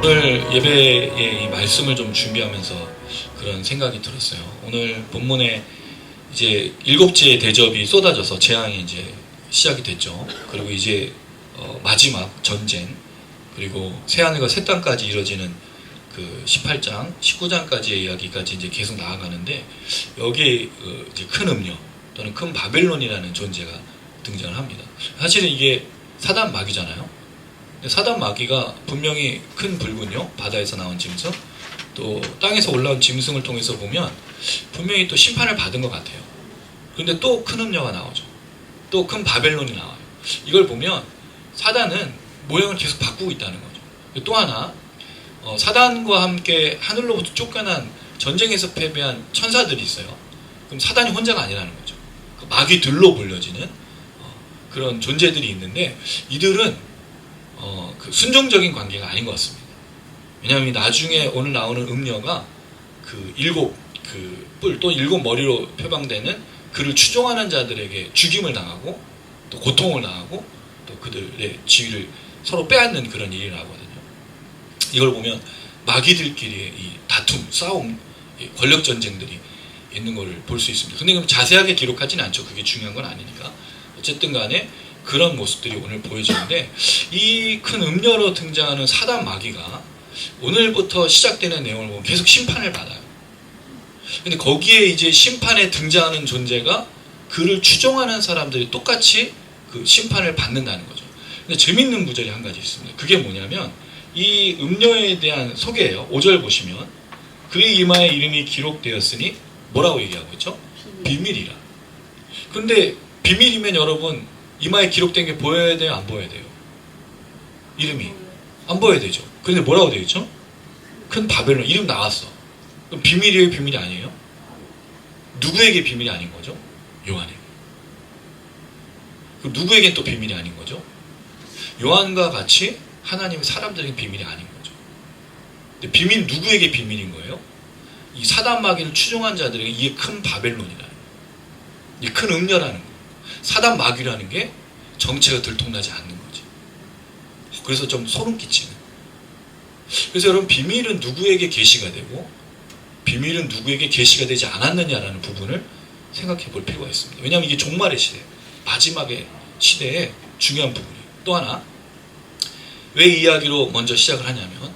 오늘 예배의 이 말씀을 좀 준비하면서 그런 생각이 들었어요. 오늘 본문에 이제 일곱째 대접이 쏟아져서 재앙이 이제 시작이 됐죠. 그리고 이제 마지막 전쟁, 그리고 새하늘과 새 땅까지 이뤄지는 그 18장, 19장까지의 이야기까지 이제 계속 나아가는데, 여기에 이제 큰 음녀 또는 큰 바벨론이라는 존재가 등장을 합니다. 사실은 이게 사단 마귀잖아요. 사단 마귀가 분명히 큰 불군요, 바다에서 나온 짐승, 또 땅에서 올라온 짐승을 통해서 보면 분명히 또 심판을 받은 것 같아요. 그런데 또 큰 음녀가 나오죠. 또 큰 바벨론이 나와요. 이걸 보면 사단은 모양을 계속 바꾸고 있다는 거죠. 또 하나, 사단과 함께 하늘로부터 쫓겨난, 전쟁에서 패배한 천사들이 있어요. 그럼 사단이 혼자가 아니라는 거죠. 마귀들로 불려지는 그런 존재들이 있는데, 이들은 그 순종적인 관계가 아닌 것 같습니다. 왜냐하면 나중에 오늘 나오는 음녀가 그 일곱 그 뿔, 또 일곱 머리로 표방되는 그를 추종하는 자들에게 죽임을 당하고 또 고통을 당하고 또 그들의 지위를 서로 빼앗는 그런 일이 나거든요. 이걸 보면 마귀들끼리의 이 다툼, 싸움, 권력 전쟁들이 있는 것을 볼 수 있습니다. 근데 그럼 자세하게 기록하지는 않죠. 그게 중요한 건 아니니까. 어쨌든 간에 그런 모습들이 오늘 보여지는데, 이 큰 음녀로 등장하는 사단 마귀가 오늘부터 시작되는 내용을 보면 계속 심판을 받아요. 근데 거기에 이제 심판에 등장하는 존재가 그를 추종하는 사람들이 똑같이 그 심판을 받는다는 거죠. 근데 재밌는 구절이 한 가지 있습니다. 그게 뭐냐면 이 음녀에 대한 소개예요. 5절 보시면 그의 이마에 이름이 기록되었으니 뭐라고 얘기하고 있죠? 비밀이라. 근데 비밀이면 여러분 이마에 기록된 게 보여야 돼요? 안 보여야 돼요? 이름이 안 보여야 되죠. 그런데 뭐라고 되어 있죠? 큰 바벨론. 이름 나왔어. 그럼 비밀이에요? 비밀이 아니에요? 누구에게 비밀이 아닌 거죠? 요한에게. 그럼 누구에겐 또 비밀이 아닌 거죠? 요한과 같이 하나님의 사람들에게 비밀이 아닌 거죠. 근데 비밀, 누구에게 비밀인 거예요? 이 사단 마귀를 추종한 자들에게 이게 큰 바벨론이라는, 이게 큰 음녀라는 거예요. 사단 마귀라는 게 정체가 들통나지 않는 거지. 그래서 좀 소름 끼치는. 그래서 여러분, 비밀은 누구에게 계시가 되고 비밀은 누구에게 계시가 되지 않았느냐라는 부분을 생각해 볼 필요가 있습니다. 왜냐하면 이게 종말의 시대, 마지막의 시대의 중요한 부분이에요. 또 하나, 왜 이 이야기로 먼저 시작을 하냐면,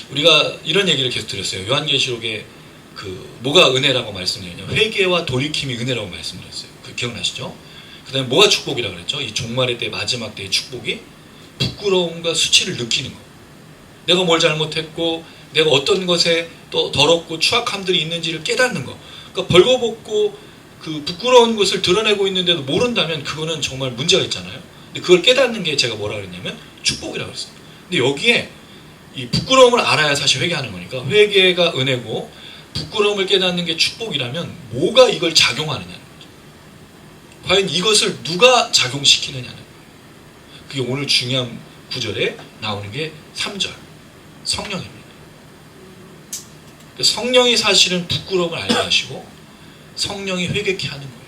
우리가 이런 얘기를 계속 드렸어요. 요한계시록에 그 뭐가 은혜라고 말씀드렸냐, 회개와 돌이킴이 은혜라고 말씀드렸어요. 그 기억나시죠? 그 다음에 뭐가 축복이라고 그랬죠? 이 종말의 때, 마지막 때의 축복이 부끄러움과 수치를 느끼는 거. 내가 뭘 잘못했고 내가 어떤 것에 또 더럽고 추악함들이 있는지를 깨닫는 거. 그러니까 벌거벗고 그 부끄러운 것을 드러내고 있는데도 모른다면 그거는 정말 문제가 있잖아요. 근데 그걸 깨닫는 게 제가 뭐라 그랬냐면 축복이라고 그랬어요. 근데 여기에 이 부끄러움을 알아야 사실 회개하는 거니까, 회개가 은혜고 부끄러움을 깨닫는 게 축복이라면 뭐가 이걸 작용하느냐는 거죠. 과연 이것을 누가 작용시키느냐는 거예요. 그게 오늘 중요한 구절에 나오는 게 3절 성령입니다. 성령이 사실은 부끄러움을 알게 하시고 성령이 회개케 하는 거예요.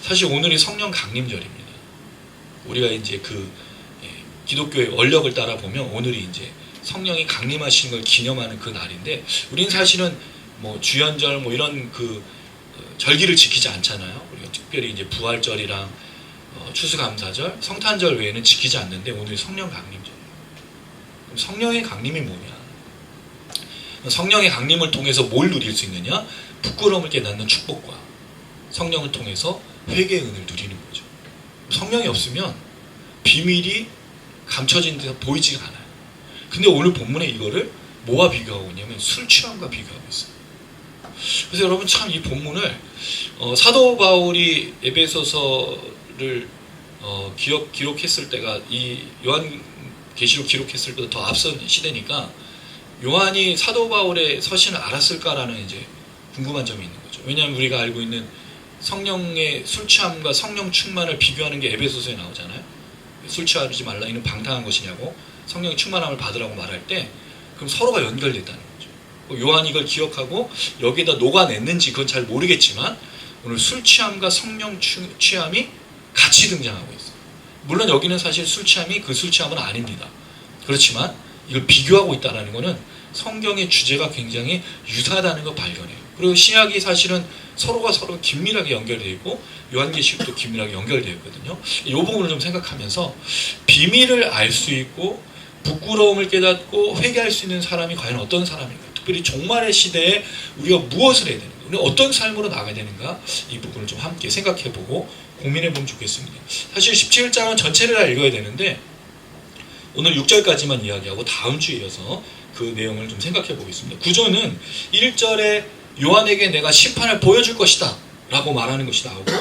사실 오늘이 성령 강림절입니다. 우리가 이제 그 기독교의 원력을 따라 보면 오늘이 이제 성령이 강림하시는 걸 기념하는 그 날인데, 우리는 사실은 뭐 주연절 뭐 이런 그 절기를 지키지 않잖아요. 우리가 특별히 이제 부활절이랑 추수감사절, 성탄절 외에는 지키지 않는데 오늘이 성령 강림절이에요. 그럼 성령의 강림이 뭐냐? 성령의 강림을 통해서 뭘 누릴 수 있느냐? 부끄러움을 깨닫는 축복과 성령을 통해서 회개의 은혜를 누리는 거죠. 성령이 없으면 비밀이 감춰진 데서 보이지가 않아요. 근데 오늘 본문에 이거를 뭐와 비교하고 있냐면 술 취함과 비교하고 있어요. 그래서 여러분, 참 이 본문을 사도 바울이 에베소서를 기록했을 때가 이 요한계시록 기록했을 때보다 더 앞선 시대니까, 요한이 사도 바울의 서신을 알았을까라는 이제 궁금한 점이 있는 거죠. 왜냐하면 우리가 알고 있는 성령의 술 취함과 성령 충만을 비교하는 게 에베소서에 나오잖아요. 술 취하지 말라, 이는 방탕한 것이냐고 성령의 충만함을 받으라고 말할 때, 그럼 서로가 연결됐다는 거죠. 요한이 이걸 기억하고 여기에다 녹아냈는지 그건 잘 모르겠지만 오늘 술 취함과 성령 취함이 같이 등장하고 있어요. 물론 여기는 사실 술 취함이 그 술 취함은 아닙니다. 그렇지만 이걸 비교하고 있다는 것은 성경의 주제가 굉장히 유사하다는 걸 발견해요. 그리고 신약이 사실은 서로가 긴밀하게 연결되어 있고 요한계시록도 긴밀하게 연결되어 있거든요. 이 부분을 좀 생각하면서 비밀을 알 수 있고 부끄러움을 깨닫고 회개할 수 있는 사람이 과연 어떤 사람인가, 특별히 종말의 시대에 우리가 무엇을 해야 되는가, 우리가 어떤 삶으로 나가야 되는가, 이 부분을 좀 함께 생각해보고 고민해보면 좋겠습니다. 사실 17장은 전체를 다 읽어야 되는데 오늘 6절까지만 이야기하고 다음 주에 이어서 그 내용을 좀 생각해 보겠습니다. 구조는 1절에 요한에게 내가 심판을 보여줄 것이다 라고 말하는 것이 나오고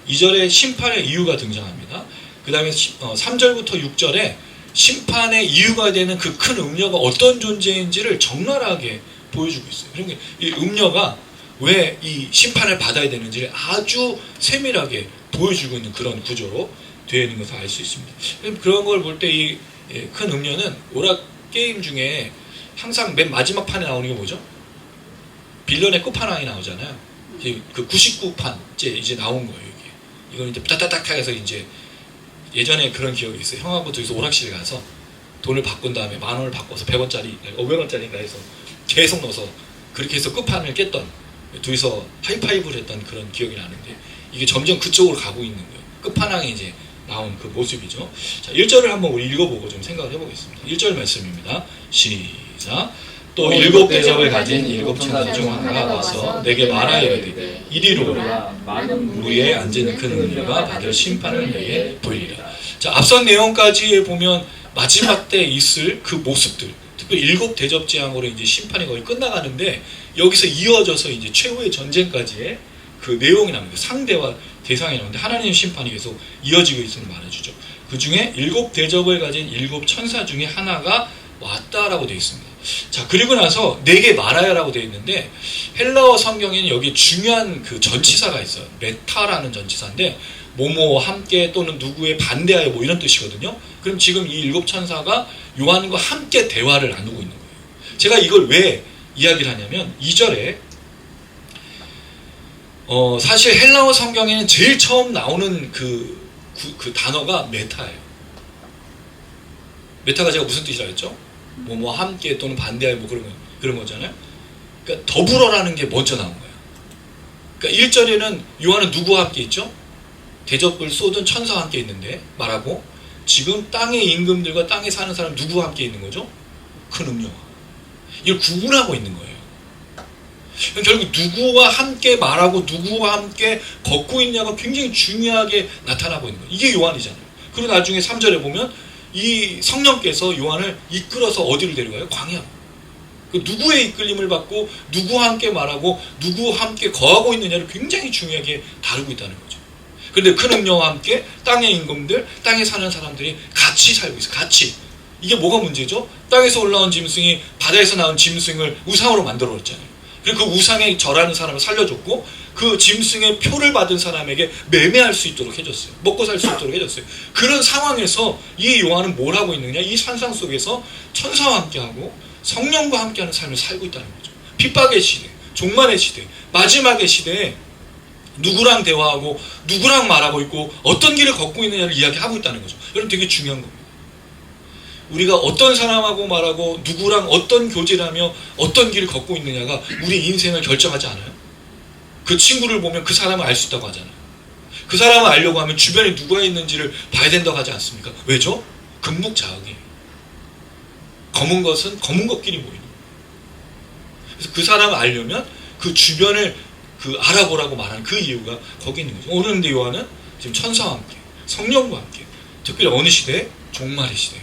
2절에 심판의 이유가 등장합니다. 그 다음에 3절부터 6절에 심판의 이유가 되는 그 큰 음녀가 어떤 존재인지를 적나라하게 보여주고 있어요. 그러니까 이 음녀가 왜 이 심판을 받아야 되는지를 아주 세밀하게 보여주고 있는 그런 구조로 되어 있는 것을 알 수 있습니다. 그런 걸 볼 때 이 큰 음녀는 오락 게임 중에 항상 맨 마지막 판에 나오는 게 뭐죠? 빌런의 끝판왕이 나오잖아요. 이제 그 99판째 이제 나온 거예요. 이게. 이건 이제 따따딱 해서 이제 예전에 그런 기억이 있어요. 형하고 둘이서 오락실 가서 돈을 바꾼 다음에 10,000원을 바꿔서 100원짜리, 500원짜리인가 해서 계속 넣어서 그렇게 해서 끝판을 깼던, 둘이서 하이파이브를 했던 그런 기억이 나는데 이게 점점 그쪽으로 가고 있는 거예요. 끝판왕이 이제 나온 그 모습이죠. 자, 1절을 한번 우리 읽어보고 좀 생각을 해보겠습니다. 1절 말씀입니다. 시작. 또 7 대접을 가진 7 천사 중 하나가 와서 내게 말하여 이르되 이리로 무리에 앉은 큰 은혜가 받을 심판을 내게 보이리라. 자, 앞선 내용까지 보면 마지막 때 있을 그 모습들, 특별히 7 대접 재앙으로 이제 심판이 거의 끝나가는데 여기서 이어져서 이제 최후의 전쟁까지의 그 내용이 나옵니다. 상대와 대상이 나오는데 하나님의 심판이 계속 이어지고 있음을 말해주죠. 그 중에 7 대접을 가진 7 천사 중에 하나가 왔다라고 되어 있습니다. 자, 그리고 나서 내게 말하여라고 되어 있는데 헬라어 성경에는 여기 중요한 그 전치사가 있어요. 메타라는 전치사인데 뭐뭐와 함께 또는 누구에 반대하여 뭐 이런 뜻이거든요. 그럼 지금 이 7 천사가 요한과 함께 대화를 나누고 있는 거예요. 제가 이걸 왜 이야기를 하냐면 2절에 사실 헬라어 성경에는 제일 처음 나오는 그 단어가 메타예요. 메타가 제가 무슨 뜻이라 했죠? 뭐 함께 또는 반대하여 뭐 그런 거잖아요. 그러니까 더불어라는 게 먼저 나온 거예요. 그러니까 1절에는 요한은 누구와 함께 있죠? 대접을 쏟은 천사와 함께 있는데 말하고 지금 땅의 임금들과 땅에 사는 사람 누구와 함께 있는 거죠? 큰 음료와. 이걸 구분하고 있는 거예요. 결국 누구와 함께 말하고 누구와 함께 걷고 있냐가 굉장히 중요하게 나타나고 있는 거예요. 이게 요한이잖아요. 그리고 나중에 3절에 보면 이 성령께서 요한을 이끌어서 어디를 데려가요? 광야. 누구의 이끌림을 받고 누구와 함께 말하고 누구와 함께 거하고 있느냐를 굉장히 중요하게 다루고 있다는 거죠. 그런데 큰 음료와 함께 땅의 임금들, 땅에 사는 사람들이 같이 살고 있어요. 같이. 이게 뭐가 문제죠? 땅에서 올라온 짐승이 바다에서 나온 짐승을 우상으로 만들어놨잖아요. 그리고 그 우상에 절하는 사람을 살려줬고 그 짐승의 표를 받은 사람에게 매매할 수 있도록 해줬어요. 먹고 살 수 있도록 해줬어요. 그런 상황에서 이 요한은 뭘 하고 있느냐? 이 산상 속에서 천사와 함께하고 성령과 함께하는 삶을 살고 있다는 거죠. 핍박의 시대, 종말의 시대, 마지막의 시대에 누구랑 대화하고 누구랑 말하고 있고 어떤 길을 걷고 있느냐를 이야기하고 있다는 거죠. 여러분 되게 중요한 겁니다. 우리가 어떤 사람하고 말하고 누구랑 어떤 교제를 하며 어떤 길을 걷고 있느냐가 우리 인생을 결정하지 않아요? 그 친구를 보면 그 사람을 알 수 있다고 하잖아요. 그 사람을 알려고 하면 주변에 누가 있는지를 봐야 된다고 하지 않습니까? 왜죠? 금묵자흑이에요. 검은 것은 검은 것끼리 보이는 거예요. 그래서 그 사람을 알려면 그 주변을 알아보라고 말하는 그 이유가 거기 있는 거죠. 오늘 근데 요한은 지금 천사와 함께 성령과 함께 특별히 어느 시대에? 종말의 시대,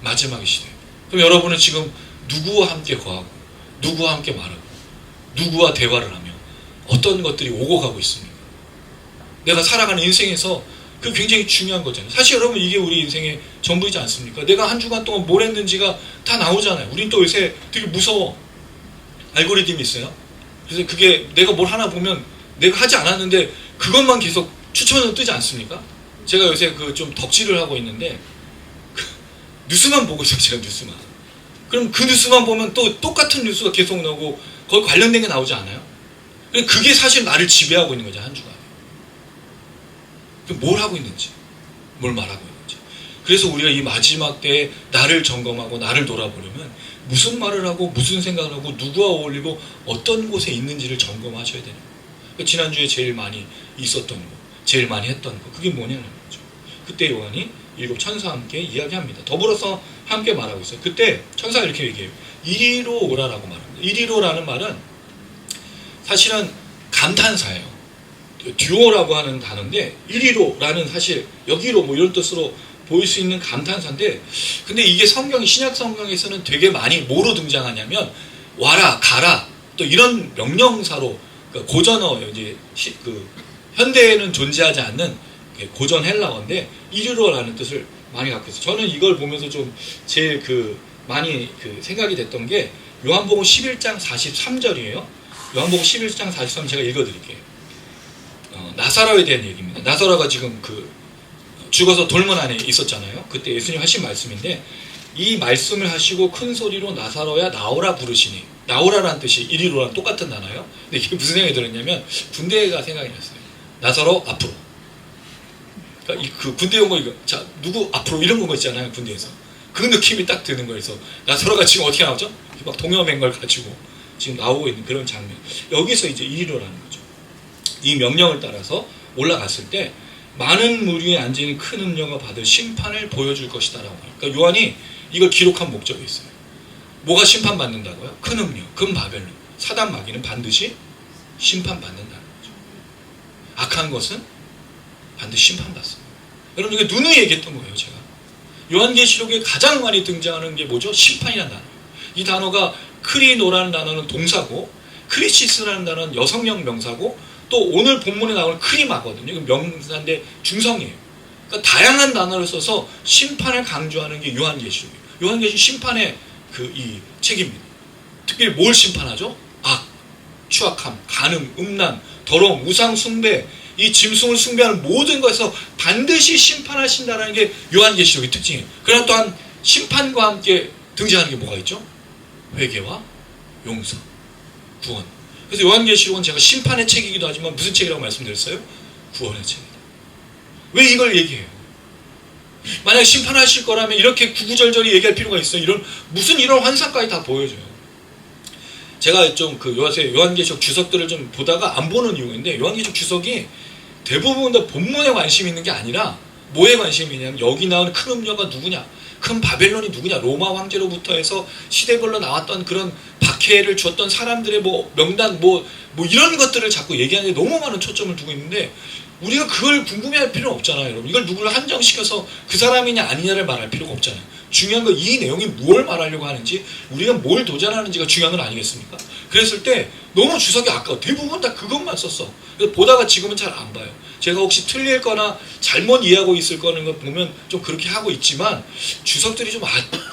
마지막의 시대. 그럼 여러분은 지금 누구와 함께 거하고 누구와 함께 말하고 누구와 대화를 하며 어떤 것들이 오고 가고 있습니까? 내가 살아가는 인생에서 그 굉장히 중요한 거잖아요. 사실 여러분 이게 우리 인생의 전부이지 않습니까? 내가 한 주간 동안 뭘 했는지가 다 나오잖아요. 우린 또 요새 되게 무서워. 알고리즘이 있어요. 그래서 그게 내가 뭘 하나 보면 내가 하지 않았는데 그것만 계속 추천으로 뜨지 않습니까? 제가 요새 좀 덕질을 하고 있는데 뉴스만 보고 있어요. 제가 뉴스만. 그럼 그 뉴스만 보면 또 똑같은 뉴스가 계속 나오고 거기 관련된 게 나오지 않아요? 그게 사실 나를 지배하고 있는 거죠. 한 주간. 뭘 하고 있는지, 뭘 말하고 있는지. 그래서 우리가 이 마지막 때에 나를 점검하고 나를 돌아보려면 무슨 말을 하고 무슨 생각을 하고 누구와 어울리고 어떤 곳에 있는지를 점검하셔야 되는 거예요. 지난주에 제일 많이 있었던 거, 제일 많이 했던 거, 그게 뭐냐는 거죠. 그때 요한이 일곱 천사와 함께 이야기합니다. 더불어서 함께 말하고 있어요. 그때 천사가 이렇게 얘기해요. 이리로 오라라고 말합니다. 이리로라는 말은 사실은 감탄사예요. 듀오라고 하는 단어인데 이리로라는 사실 여기로 뭐 이런 뜻으로 보일 수 있는 감탄사인데, 근데 이게 성경, 신약 성경에서는 되게 많이 뭐로 등장하냐면 와라, 가라, 또 이런 명령사로, 그러니까 고전어, 이제 현대에는 존재하지 않는 고전 헬라어인데 이리로라는 뜻을 많이 갖고 있어요. 저는 이걸 보면서 좀 제일 많이 생각이 됐던 게 요한복음 11장 43절이에요. 요한복음 11장 43절 제가 읽어드릴게요. 나사로에 대한 얘기입니다. 나사로가 지금 죽어서 돌문 안에 있었잖아요. 그때 예수님 하신 말씀인데, 이 말씀을 하시고 큰 소리로 나사로야 나오라 부르시니, 나오라라는 뜻이 이리로랑 똑같은 단어예요. 근데 이게 무슨 생각이 들었냐면 군대가 생각이 났어요. 나사로 앞으로. 그러니까 군대 용어 이거, 자 누구 앞으로 이런 거 있잖아요, 군대에서. 그 느낌이 딱 드는 거예요. 그래서 나사로가 지금 어떻게 나오죠? 막 동여맹걸 가지고 지금 나오고 있는 그런 장면. 여기서 이제 이리로라는 거죠. 이 명령을 따라서 올라갔을 때 많은 물 위에 앉은 큰 음녀가 받을 심판을 보여줄 것이다라고 해요. 그러니까 요한이 이걸 기록한 목적이 있어요. 뭐가 심판받는다고요? 큰 음녀, 금바벨론, 사단 마귀는 반드시 심판받는다는 거죠. 악한 것은 반드시 심판받습니다. 여러분, 이게 누누이 얘기했던 거예요, 제가. 요한계시록에 가장 많이 등장하는 게 뭐죠? 심판이라는 단어. 이 단어가 크리노라는 단어는 동사고, 크리시스라는 단어는 여성형 명사고, 또 오늘 본문에 나오는 크리마거든요. 명사인데 중성이에요. 그러니까 다양한 단어를 써서 심판을 강조하는 게 요한계시록이에요. 요한계시록 심판의 이 책입니다. 특별히 뭘 심판하죠? 악, 추악함, 간음, 음란, 더러움, 우상 숭배, 이 짐승을 숭배하는 모든 것에서 반드시 심판하신다는 게 요한계시록의 특징이에요. 그러나 또한 심판과 함께 등장하는 게 뭐가 있죠? 회개와 용서, 구원. 그래서 요한계시록은 제가 심판의 책이기도 하지만 무슨 책이라고 말씀드렸어요? 구원의 책이다. 왜 이걸 얘기해요? 만약 심판하실 거라면 이렇게 구구절절히 얘기할 필요가 있어요? 무슨 이런 환상까지 다 보여줘요. 제가 좀 요새 요한계시록 주석들을 좀 보다가 안 보는 이유가 있는데, 요한계시록 주석이 대부분 다 본문에 관심이 있는 게 아니라 뭐에 관심이 있냐면 여기 나오는 큰 음녀가 누구냐, 큰 바벨론이 누구냐, 로마 황제로부터 해서 시대별로 나왔던 그런 박해를 줬던 사람들의 명단 이런 것들을 자꾸 얘기하는 데 너무 많은 초점을 두고 있는데, 우리가 그걸 궁금해할 필요는 없잖아요, 여러분. 이걸 누구를 한정시켜서 그 사람이냐 아니냐를 말할 필요가 없잖아요. 중요한 건 이 내용이 뭘 말하려고 하는지, 우리가 뭘 도전하는지가 중요한 건 아니겠습니까? 그랬을 때 너무 주석이 아까워. 대부분 다 그것만 썼어. 그래서 보다가 지금은 잘 안 봐요. 제가 혹시 틀릴 거나 잘못 이해하고 있을 거는 거 보면 좀 그렇게 하고 있지만, 주석들이 좀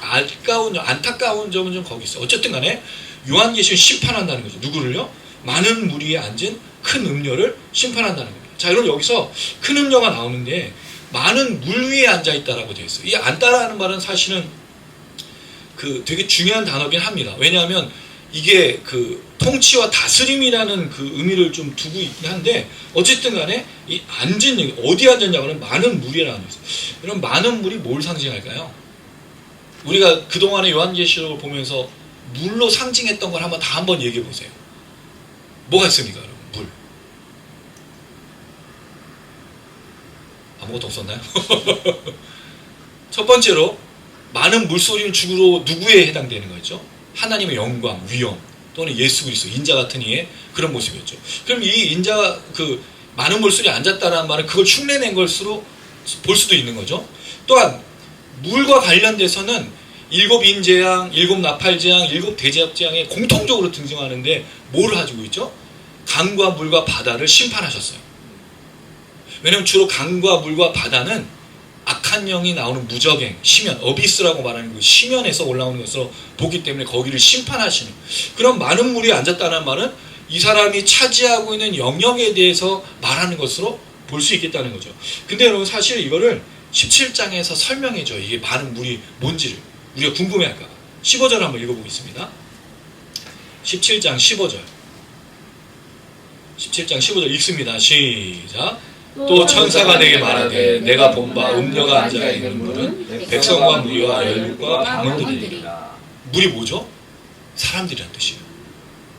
안타까운 점은 좀 거기 있어요. 어쨌든 간에 요한계시록 심판한다는 거죠. 누구를요? 많은 물 위에 앉은 큰 음녀를 심판한다는 겁니다. 자, 여러분, 여기서 큰 음녀가 나오는데 많은 물 위에 앉아있다라고 되어 있어요. 이 앉다라는 말은 사실은 되게 중요한 단어긴 합니다. 왜냐하면 이게 통치와 다스림이라는 의미를 좀 두고 있긴 한데, 어쨌든 간에 이 앉은 얘기, 어디 앉았냐고는 많은 물이라는 거죠. 이런 많은 물이 뭘 상징할까요? 우리가 그동안의 요한계시록을 보면서 물로 상징했던 걸 한번 얘기해 보세요. 뭐가 있습니까, 여러분? 물. 아무것도 없었나요? 첫 번째로 많은 물소리는 주로 누구에 해당되는 거죠? 하나님의 영광, 위엄, 또는 예수 그리스도, 인자 같은 이의 그런 모습이었죠. 그럼 이 인자가 많은 물소리에 앉았다는 말은 그걸 흉내낸 것으로 볼 수도 있는 거죠. 또한 물과 관련돼서는 일곱 인재양, 일곱 나팔재앙, 일곱 대제사장에 공통적으로 등장하는데 뭐를 가지고 있죠? 강과 물과 바다를 심판하셨어요. 왜냐하면 주로 강과 물과 바다는 악한 영이 나오는 무적행, 심연, 어비스라고 말하는 그 심연에서 올라오는 것으로 보기 때문에 거기를 심판하시는, 그런 많은 물이 앉았다는 말은 이 사람이 차지하고 있는 영역에 대해서 말하는 것으로 볼 수 있겠다는 거죠. 근데 여러분, 사실 이거를 17장에서 설명해줘요. 이게 많은 물이 뭔지를 우리가 궁금해할까 봐. 15절 한번 읽어보겠습니다. 17장 15절. 17장 15절 읽습니다. 시작. 또 천사가 내게 말하되 내가 본 바 음녀가 앉아 있는 물은 백성과 무리와 열국과 방언들이니라. 물이 뭐죠? 사람들이란 뜻이에요.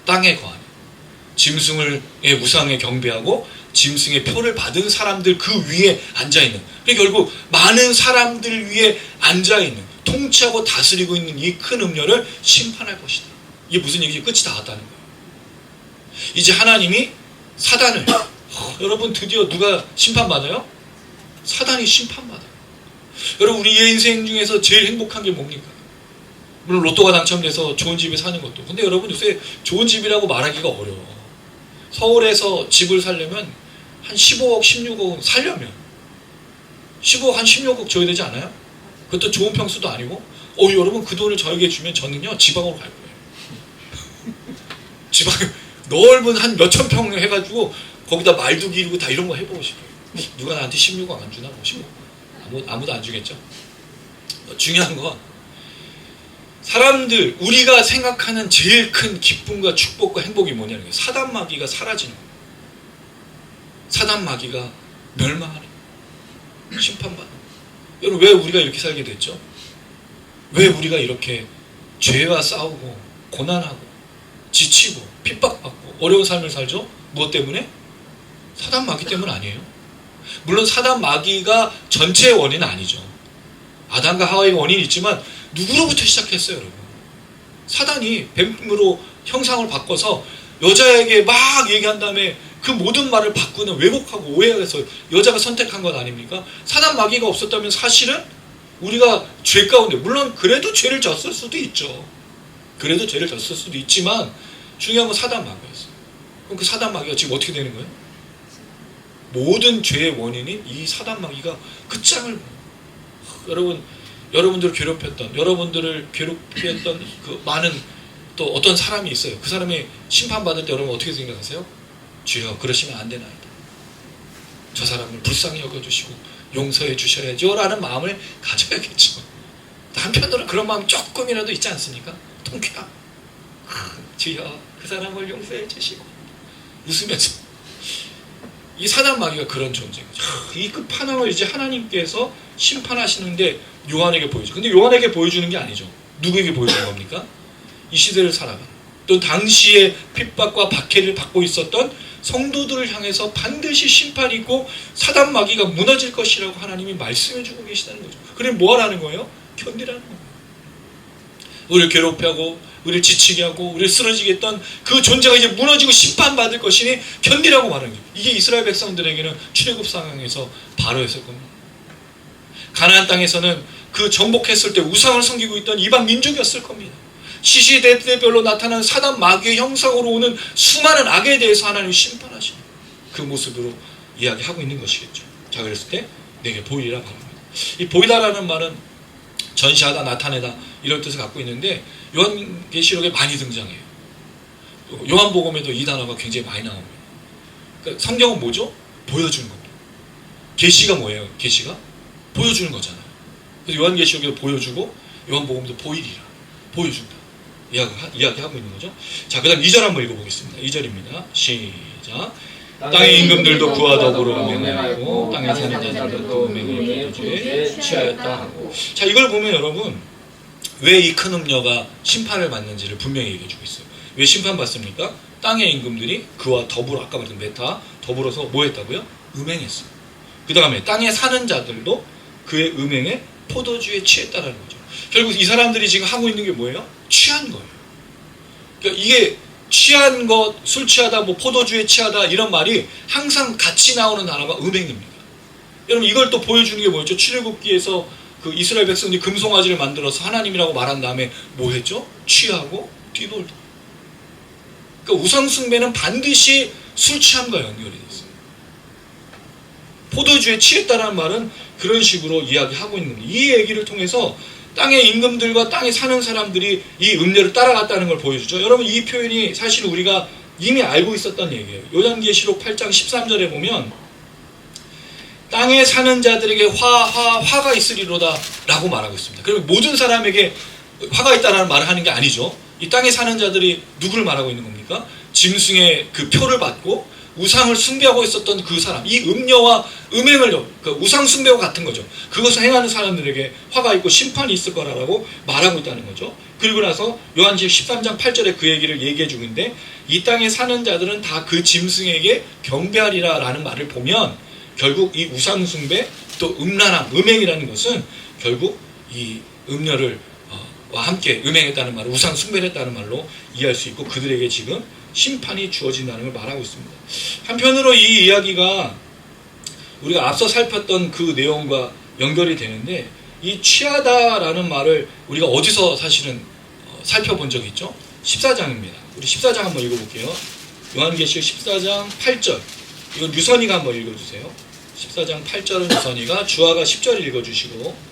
땅에 거하는 짐승의 우상에 경배하고 짐승의 표를 받은 사람들 그 위에 앉아있는, 그러니까 결국 많은 사람들 위에 앉아있는, 통치하고 다스리고 있는 이 큰 음녀를 심판할 것이다. 이게 무슨 얘기지? 끝이 다 왔다는 거예요. 이제 하나님이 사단을 여러분 드디어 누가 심판받아요? 사단이 심판받아요. 여러분 우리의 인생 중에서 제일 행복한 게 뭡니까? 물론 로또가 당첨돼서 좋은 집에 사는 것도. 근데 여러분 요새 좋은 집이라고 말하기가 어려워. 서울에서 집을 살려면 한 15억, 16억 살려면 15억, 한 16억 줘야 되지 않아요? 그것도 좋은 평수도 아니고. 여러분 그 돈을 저에게 주면 저는요 지방으로 갈 거예요. 지방 넓은 한 몇천 평 해가지고 거기다 말도 기르고 다 이런 거 해보고 싶어요. 누가 나한테 16억 안 주나? 15억 아무도 안 주겠죠. 중요한 건 사람들, 우리가 생각하는 제일 큰 기쁨과 축복과 행복이 뭐냐는 거예요. 사단 마귀가 사라지는 거예요. 사단 마귀가 멸망하는 거예요. 심판받는 거예요. 여러분 왜 우리가 이렇게 살게 됐죠? 왜 우리가 이렇게 죄와 싸우고 고난하고 지치고 핍박받고 어려운 삶을 살죠? 무엇 때문에? 사단 마귀 때문 아니에요. 물론 사단 마귀가 전체의 원인은 아니죠. 아담과 하와의 원인이 있지만 누구로부터 시작했어요, 여러분? 사단이 뱀으로 형상을 바꿔서 여자에게 막 얘기한 다음에 그 모든 말을 바꾸는, 왜곡하고 오해해서 여자가 선택한 것 아닙니까? 사단 마귀가 없었다면 사실은 우리가 죄 가운데, 물론 그래도 죄를 졌을 수도 있죠. 그래도 죄를 졌을 수도 있지만 중요한 건 사단 마귀였어요. 그럼 그 사단 마귀가 지금 어떻게 되는 거예요? 모든 죄의 원인인 이 사단 마귀가 끝장을 보여요. 여러분들을 괴롭혔던, 여러분들을 괴롭혔던 그 많은 또 어떤 사람이 있어요. 그 사람이 심판받을 때 여러분 어떻게 생각하세요? 주여 그러시면 안 되나이다. 저 사람을 불쌍히 여겨주시고 용서해 주셔야죠 라는 마음을 가져야겠죠. 한편으로는 그런 마음 조금이라도 있지 않습니까? 통쾌함. 주여 그 사람을 용서해 주시고 웃으면서. 이 사단 마귀가 그런 존재죠. 이 끝판왕을 이제 하나님께서 심판하시는데 요한에게 보여줘. 근데 요한에게 보여주는 게 아니죠. 누구에게 보여주는 겁니까? 이 시대를 살아가는, 또 당시에 핍박과 박해를 받고 있었던 성도들을 향해서 반드시 심판이 있고 사단 마귀가 무너질 것이라고 하나님이 말씀해주고 계시다는 거죠. 그럼 뭐 하라는 거예요? 견디라는 거예요. 우리를 괴롭히고 우리를 지치게 하고 우리를 쓰러지게 했던 그 존재가 이제 무너지고 심판받을 것이니 견디라고 말하는 거예요. 이게 이스라엘 백성들에게는 출애굽 상황에서 바로였을 겁니다. 가나안 땅에서는 그 정복했을 때 우상을 섬기고 있던 이방 민족이었을 겁니다. 시시대대별로 나타나는 사단 마귀의 형상으로 오는 수많은 악에 대해서 하나님이 심판하시는 그 모습으로 이야기하고 있는 것이겠죠. 자, 그랬을 때 내게 보이리라 말합니다. 이 보이다라는 말은 전시하다, 나타내다 이런 뜻을 갖고 있는데 요한계시록에 많이 등장해요. 요한복음에도 이 단어가 굉장히 많이 나옵니다. 그러니까 성경은 뭐죠? 보여주는 겁니다. 계시가 뭐예요? 계시가 보여주는 거잖아요. 그래서 요한계시록에도 보여주고 요한복음도 보이리라, 보여준다 이야기하고 있는 거죠. 자, 그 다음 2절 한번 읽어보겠습니다. 2절입니다. 시작. 땅의 임금들도 그와 더불어 음행하고 땅에 사는 자들도 음행을 죄에 취하였다 하고. 자, 이걸 보면 여러분 왜 이 큰 음녀가 심판을 받는지를 분명히 얘기해주고 있어요. 왜 심판받습니까? 땅의 임금들이 그와 더불어, 아까 말했던 메타 더불어서 뭐 했다고요? 음행했어요. 그 다음에 땅에 사는 자들도 그의 음행에 포도주에 취했다라는 거죠. 결국 이 사람들이 지금 하고 있는 게 뭐예요? 취한 거예요. 그러니까 이게 취한 것, 술 취하다, 뭐 포도주에 취하다 이런 말이 항상 같이 나오는 단어가 음행입니다. 여러분 이걸 또 보여주는 게 뭐였죠? 출애굽기에서 그 이스라엘 백성들이 금송아지를 만들어서 하나님이라고 말한 다음에 뭐 했죠? 취하고 뛰놀다. 그러니까 우상숭배는 반드시 술 취함과 연결이 됐어요. 포도주에 취했다는 말은 그런 식으로 이야기하고 있는 겁니다. 이 얘기를 통해서 땅의 임금들과 땅에 사는 사람들이 이 음녀를 따라갔다는 걸 보여주죠. 여러분 이 표현이 사실 우리가 이미 알고 있었던 얘기예요. 요한계시록 8장 13절에 보면 땅에 사는 자들에게 화가 있으리로다 라고 말하고 있습니다. 그리고 모든 사람에게 화가 있다는 말을 하는 게 아니죠. 이 땅에 사는 자들이 누구를 말하고 있는 겁니까? 짐승의 그 표를 받고 우상을 숭배하고 있었던 그 사람, 이 음녀와 음행을 그 우상 숭배와 같은 거죠. 그것을 행하는 사람들에게 화가 있고 심판이 있을 거라고 말하고 있다는 거죠. 그리고 나서 요한복음 13장 8절에 그 얘기를 얘기해 주고 있는데, 이 땅에 사는 자들은 다 그 짐승에게 경배하리라 라는 말을 보면 결국 이 우상 숭배 또 음란함, 음행이라는 것은 결국 이 음녀를 와 함께 음행했다는 말을 우상 숭배를 했다는 말로 이해할 수 있고, 그들에게 지금 심판이 주어진다는 걸 말하고 있습니다. 한편으로 이 이야기가 우리가 앞서 살폈던 그 내용과 연결이 되는데, 이 취하다라는 말을 우리가 어디서 사실은 살펴본 적이 있죠? 14장입니다. 우리 14장 한번 읽어볼게요. 요한계시록 14장 8절. 이건 유선이가 한번 읽어주세요. 14장 8절은 유선이가, 주아가 10절 읽어주시고.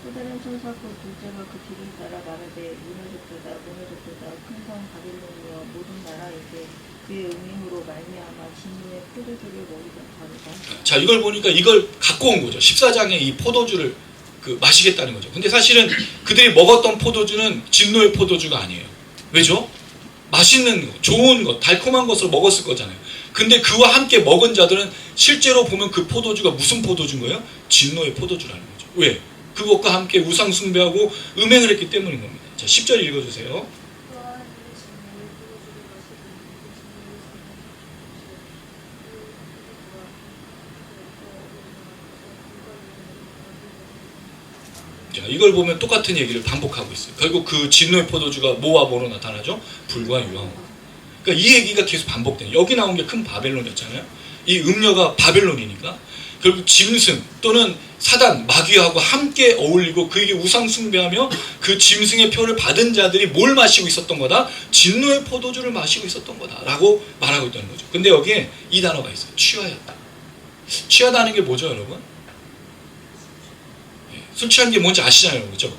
또 다른 천사 곧 둘째가 그 뒤를 따라 말하되 무너졌도다 무너졌도다 큰 성 바빌론이여 모든 나라에게 그의 음행으로 말미암아 진노의 포도주를 먹이던 자로다. 자, 이걸 보니까 이걸 갖고 온 거죠. 14장에 이 포도주를 마시겠다는 거죠. 근데 사실은 그들이 먹었던 포도주는 진노의 포도주가 아니에요. 왜죠? 맛있는 것, 좋은 것, 달콤한 것을 먹었을 거잖아요. 근데 그와 함께 먹은 자들은 실제로 보면 그 포도주가 무슨 포도주인 거예요? 진노의 포도주라는 거죠. 왜? 그것과 함께 우상 숭배하고 음행을 했기 때문인 겁니다. 자, 10절 읽어주세요. 자, 이걸 보면 똑같은 얘기를 반복하고 있어요. 결국 그 진노의 포도주가 뭐와 뭐로 나타나죠? 불과 유황. 그러니까 이 얘기가 계속 반복돼요. 여기 나온 게 큰 바벨론이었잖아요. 이 음녀가 바벨론이니까 결국 짐승 또는 사단, 마귀하고 함께 어울리고 그에게 우상 숭배하며 그 짐승의 표를 받은 자들이 뭘 마시고 있었던 거다? 진노의 포도주를 마시고 있었던 거다 라고 말하고 있다는 거죠. 근데 여기에 이 단어가 있어요. 취하였다. 취하다는 게 뭐죠, 여러분? 술 취한 게 뭔지 아시잖아요, 그렇죠?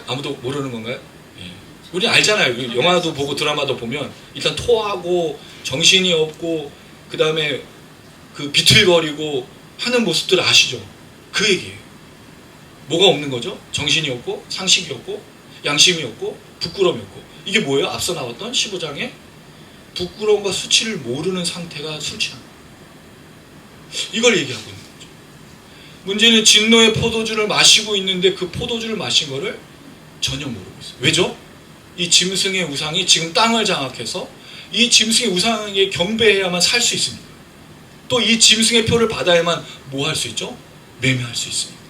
아무도 모르는 건가요? 우리 알잖아요. 영화도 보고 드라마도 보면 일단 토하고 정신이 없고 그 다음에 그 비틀거리고 하는 모습들을 아시죠? 그 얘기예요. 뭐가 없는 거죠? 정신이 없고 상식이 없고 양심이 없고 부끄러움이 없고. 이게 뭐예요? 앞서 나왔던 15장에 부끄러움과 수치를 모르는 상태가 술 취함. 이걸 얘기하고 있는 거죠. 문제는 진노의 포도주를 마시고 있는데 그 포도주를 마신 거를 전혀 모르고 있어요. 왜죠? 이 짐승의 우상이 지금 땅을 장악해서 이 짐승의 우상에 경배해야만 살 수 있습니다. 또 이 짐승의 표를 받아야만 뭐 할 수 있죠? 매매할 수 있습니다.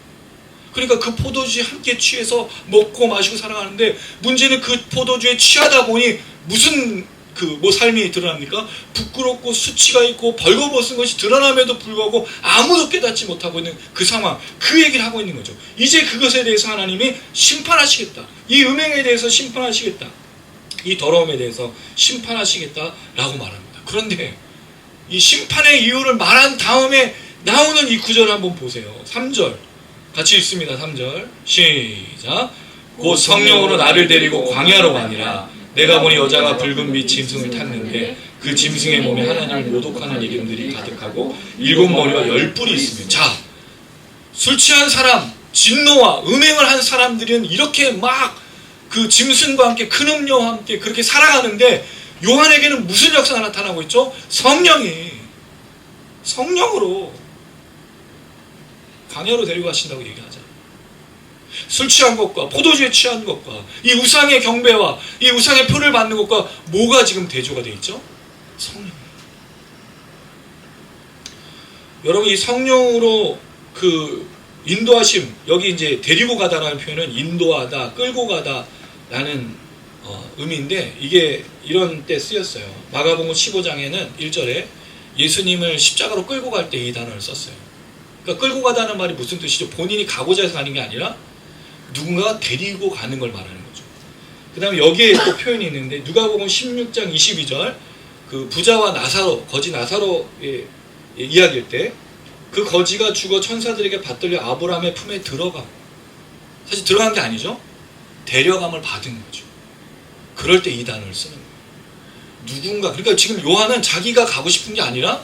그러니까 그 포도주에 함께 취해서 먹고 마시고 살아가는데, 문제는 그 포도주에 취하다 보니 무슨 삶이 드러납니까? 부끄럽고 수치가 있고 벌거벗은 것이 드러남에도 불구하고 아무도 깨닫지 못하고 있는 그 상황, 그 얘기를 하고 있는 거죠. 이제 그것에 대해서 하나님이 심판하시겠다. 이 음행에 대해서 심판하시겠다. 이 더러움에 대해서 심판하시겠다라고 말합니다. 그런데 이 심판의 이유를 말한 다음에 나오는 이 구절을 한번 보세요. 3절 같이 읽습니다. 3절 시작. 곧 성령으로 나를 데리고 광야로 가니라. 내가 보니 여자가 붉은 빛 짐승을 탔는데 그 짐승의 몸에 하나님을 모독하는 이름들이 가득하고 7머리와 10뿔이 있으며. 자, 술 취한 사람, 진노와 음행을 한 사람들은 이렇게 막 그 짐승과 함께 큰 음료와 함께 그렇게 살아가는데, 요한에게는 무슨 역사가 나타나고 있죠? 성령으로 광야로 데리고 가신다고 얘기하잖아요. 술 취한 것과 포도주에 취한 것과 이 우상의 경배와 이 우상의 표를 받는 것과 뭐가 지금 대조가 되어 있죠? 성령. 여러분, 이 성령으로 인도하심, 여기 이제 데리고 가다라는 표현은 인도하다, 끌고 가다라는 의미인데, 이게 이런 때 쓰였어요. 마가복음 15장에는 1절에 예수님을 십자가로 끌고 갈 때 이 단어를 썼어요. 그러니까 끌고 가다는 말이 무슨 뜻이죠? 본인이 가고자 해서 가는 게 아니라 누군가가 데리고 가는 걸 말하는 거죠. 그 다음에 여기에 또 표현이 있는데, 누가복음 16장 22절 그 부자와 나사로, 거지 나사로의 이야기일 때 그 거지가 죽어 천사들에게 받들려 아브라함의 품에 들어가, 사실 들어간 게 아니죠. 데려감을 받은 거죠. 그럴 때 이 단어를 쓰는 거예요. 누군가, 그러니까 지금 요한은 자기가 가고 싶은 게 아니라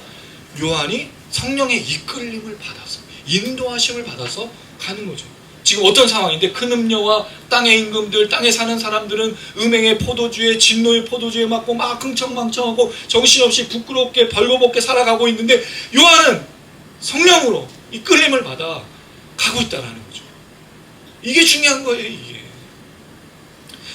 요한이 성령의 이끌림을 받아서, 인도하심을 받아서 가는 거죠. 지금 어떤 상황인데 큰 음녀와 땅의 임금들, 땅에 사는 사람들은 음행의 포도주에 진노의 포도주에 맞고 막 흥청망청하고 정신없이 부끄럽게 벌거벗게 살아가고 있는데 요한은 성령으로 이끌림을 받아 가고 있다는 거죠. 이게 중요한 거예요. 이게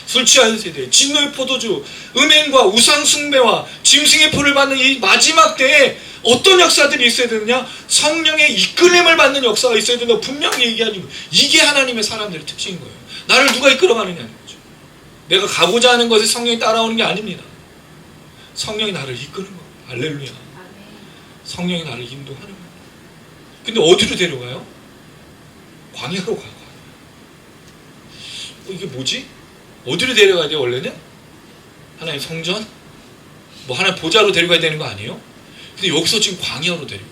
술 취한 세대, 진노의 포도주, 음행과 우상 숭배와 짐승의 표를 받는 이 마지막 때에 어떤 역사들이 있어야 되느냐? 성령의 이끌림을 받는 역사가 있어야 된다. 분명히 얘기하는 거예요. 이게 하나님의 사람들의 특징인 거예요. 나를 누가 이끌어가느냐는 거죠. 내가 가고자 하는 것에 성령이 따라오는 게 아닙니다. 성령이 나를 이끄는 거예요. 할렐루야. 성령이 나를 인도하는 거예요. 근데 어디로 데려가요? 광야로 가요. 이게 뭐지? 어디로 데려가야 돼요 원래는? 하나님 성전? 뭐 하나님 보좌로 데려가야 되는 거 아니에요? 근데 여기서 지금 광야로 데려가요.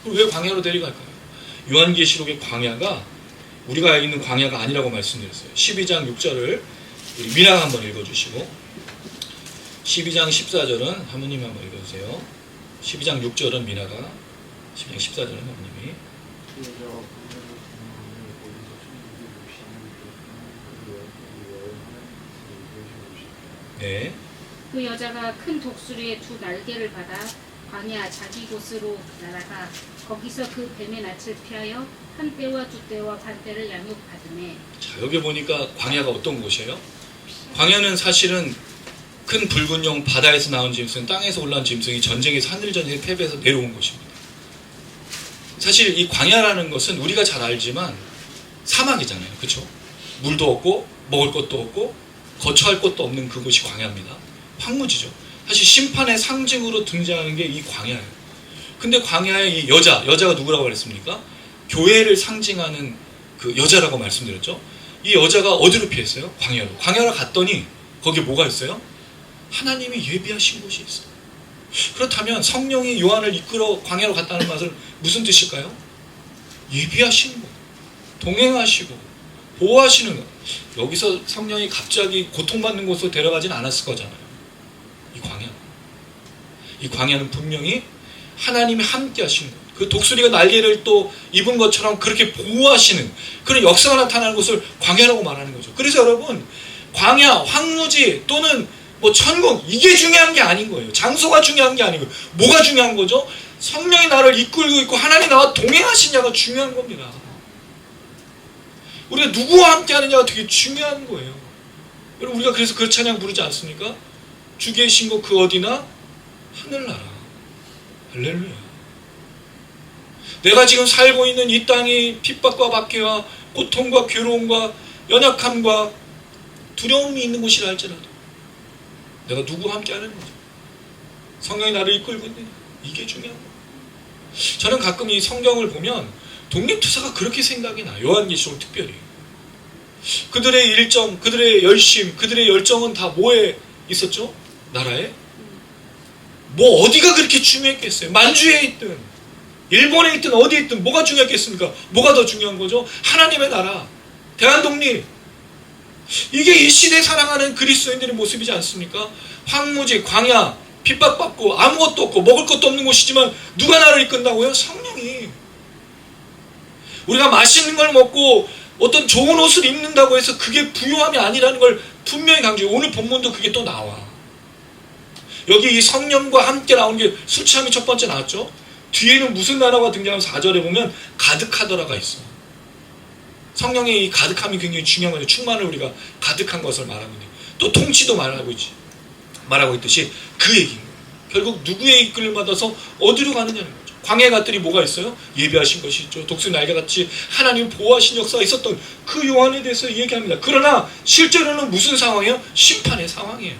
그럼 왜 광야로 데려갈까요? 요한계시록의 광야가 우리가 있는 광야가 아니라고 말씀드렸어요. 12장 6절을 우리 미나 한번 읽어주시고 12장 14절은 하모님 한번 읽어주세요. 12장 6절은 미나가 12장 14절은 하모님이 네. 그 여자가 큰 독수리의 두 날개를 받아 광야 자기 곳으로 날아가 거기서 그 뱀의 낯을 피하여 한 떼와 두 떼와 반 떼를 양육받으매. 자, 여기 보니까 광야가 어떤 곳이에요? 광야는 사실은 큰 붉은 용 바다에서 나온 짐승, 땅에서 올라온 짐승이 전쟁에서 하늘전쟁에 패배해서 내려온 곳입니다. 사실 이 광야라는 것은 우리가 잘 알지만 사막이잖아요. 그렇죠? 물도 없고 먹을 것도 없고 거처할 곳도 없는 그곳이 광야입니다. 황무지죠. 사실 심판의 상징으로 등장하는 게 이 광야예요. 근데 광야의 이 여자가 누구라고 그랬습니까? 교회를 상징하는 그 여자라고 말씀드렸죠. 이 여자가 어디로 피했어요? 광야로. 광야로 갔더니 거기에 뭐가 있어요? 하나님이 예비하신 곳이 있어요. 그렇다면 성령이 요한을 이끌어 광야로 갔다는 말은 무슨 뜻일까요? 예비하신 곳, 동행하시고 보호하시는 것. 여기서 성령이 갑자기 고통받는 곳으로 데려가진 않았을 거잖아요. 이 광야는 분명히 하나님이 함께 하시는 것. 그 독수리가 날개를 또 입은 것처럼 그렇게 보호하시는 그런 역사가 나타나는 것을 광야라고 말하는 거죠. 그래서 여러분, 광야, 황무지 또는 뭐 천국, 이게 중요한 게 아닌 거예요. 장소가 중요한 게 아니고 뭐가 중요한 거죠? 성령이 나를 이끌고 있고 하나님이 나와 동행하시냐가 중요한 겁니다. 우리가 누구와 함께 하느냐가 되게 중요한 거예요. 여러분, 우리가 그래서 그 찬양 부르지 않습니까? 주 계신 곳 그 어디나 하늘나라. 할렐루야. 내가 지금 살고 있는 이 땅이 핍박과 박해와 고통과 괴로움과 연약함과 두려움이 있는 곳이라 할지라도 내가 누구와 함께 하는 거죠? 성령이 나를 이끌고 있느냐? 이게 중요한 거예요. 저는 가끔 이 성경을 보면 독립투사가 그렇게 생각이 나요. 요한계시록 특별히. 그들의 일정, 그들의 열심, 그들의 열정은 다 뭐에 있었죠? 나라에? 뭐 어디가 그렇게 중요했겠어요? 만주에 있든 일본에 있든 어디에 있든 뭐가 중요했겠습니까? 뭐가 더 중요한 거죠? 하나님의 나라, 대한독립. 이게 이 시대에 살아가는 그리스도인들의 모습이지 않습니까? 황무지, 광야, 핍박받고 아무것도 없고 먹을 것도 없는 곳이지만 누가 나를 이끈다고요? 성령이. 우리가 맛있는 걸 먹고 어떤 좋은 옷을 입는다고 해서 그게 부요함이 아니라는 걸 분명히 강조해요. 오늘 본문도 그게 또 나와. 여기 이 성령과 함께 나오는 게 술 취함이 첫 번째 나왔죠. 뒤에는 무슨 나라가 등장하면 4절에 보면 가득하더라가 있어. 성령의 이 가득함이 굉장히 중요한 거죠. 충만을 우리가 가득한 것을 말하는데 또 통치도 말하고 있듯이 그 얘기인 거예요. 결국 누구의 이끌림 받아서 어디로 가느냐는 거죠. 광야에 갔더니 뭐가 있어요? 예비하신 것이 있죠. 독수리 날개같이 하나님 보호하신 역사가 있었던 그 요한에 대해서 얘기합니다. 그러나 실제로는 무슨 상황이에요? 심판의 상황이에요.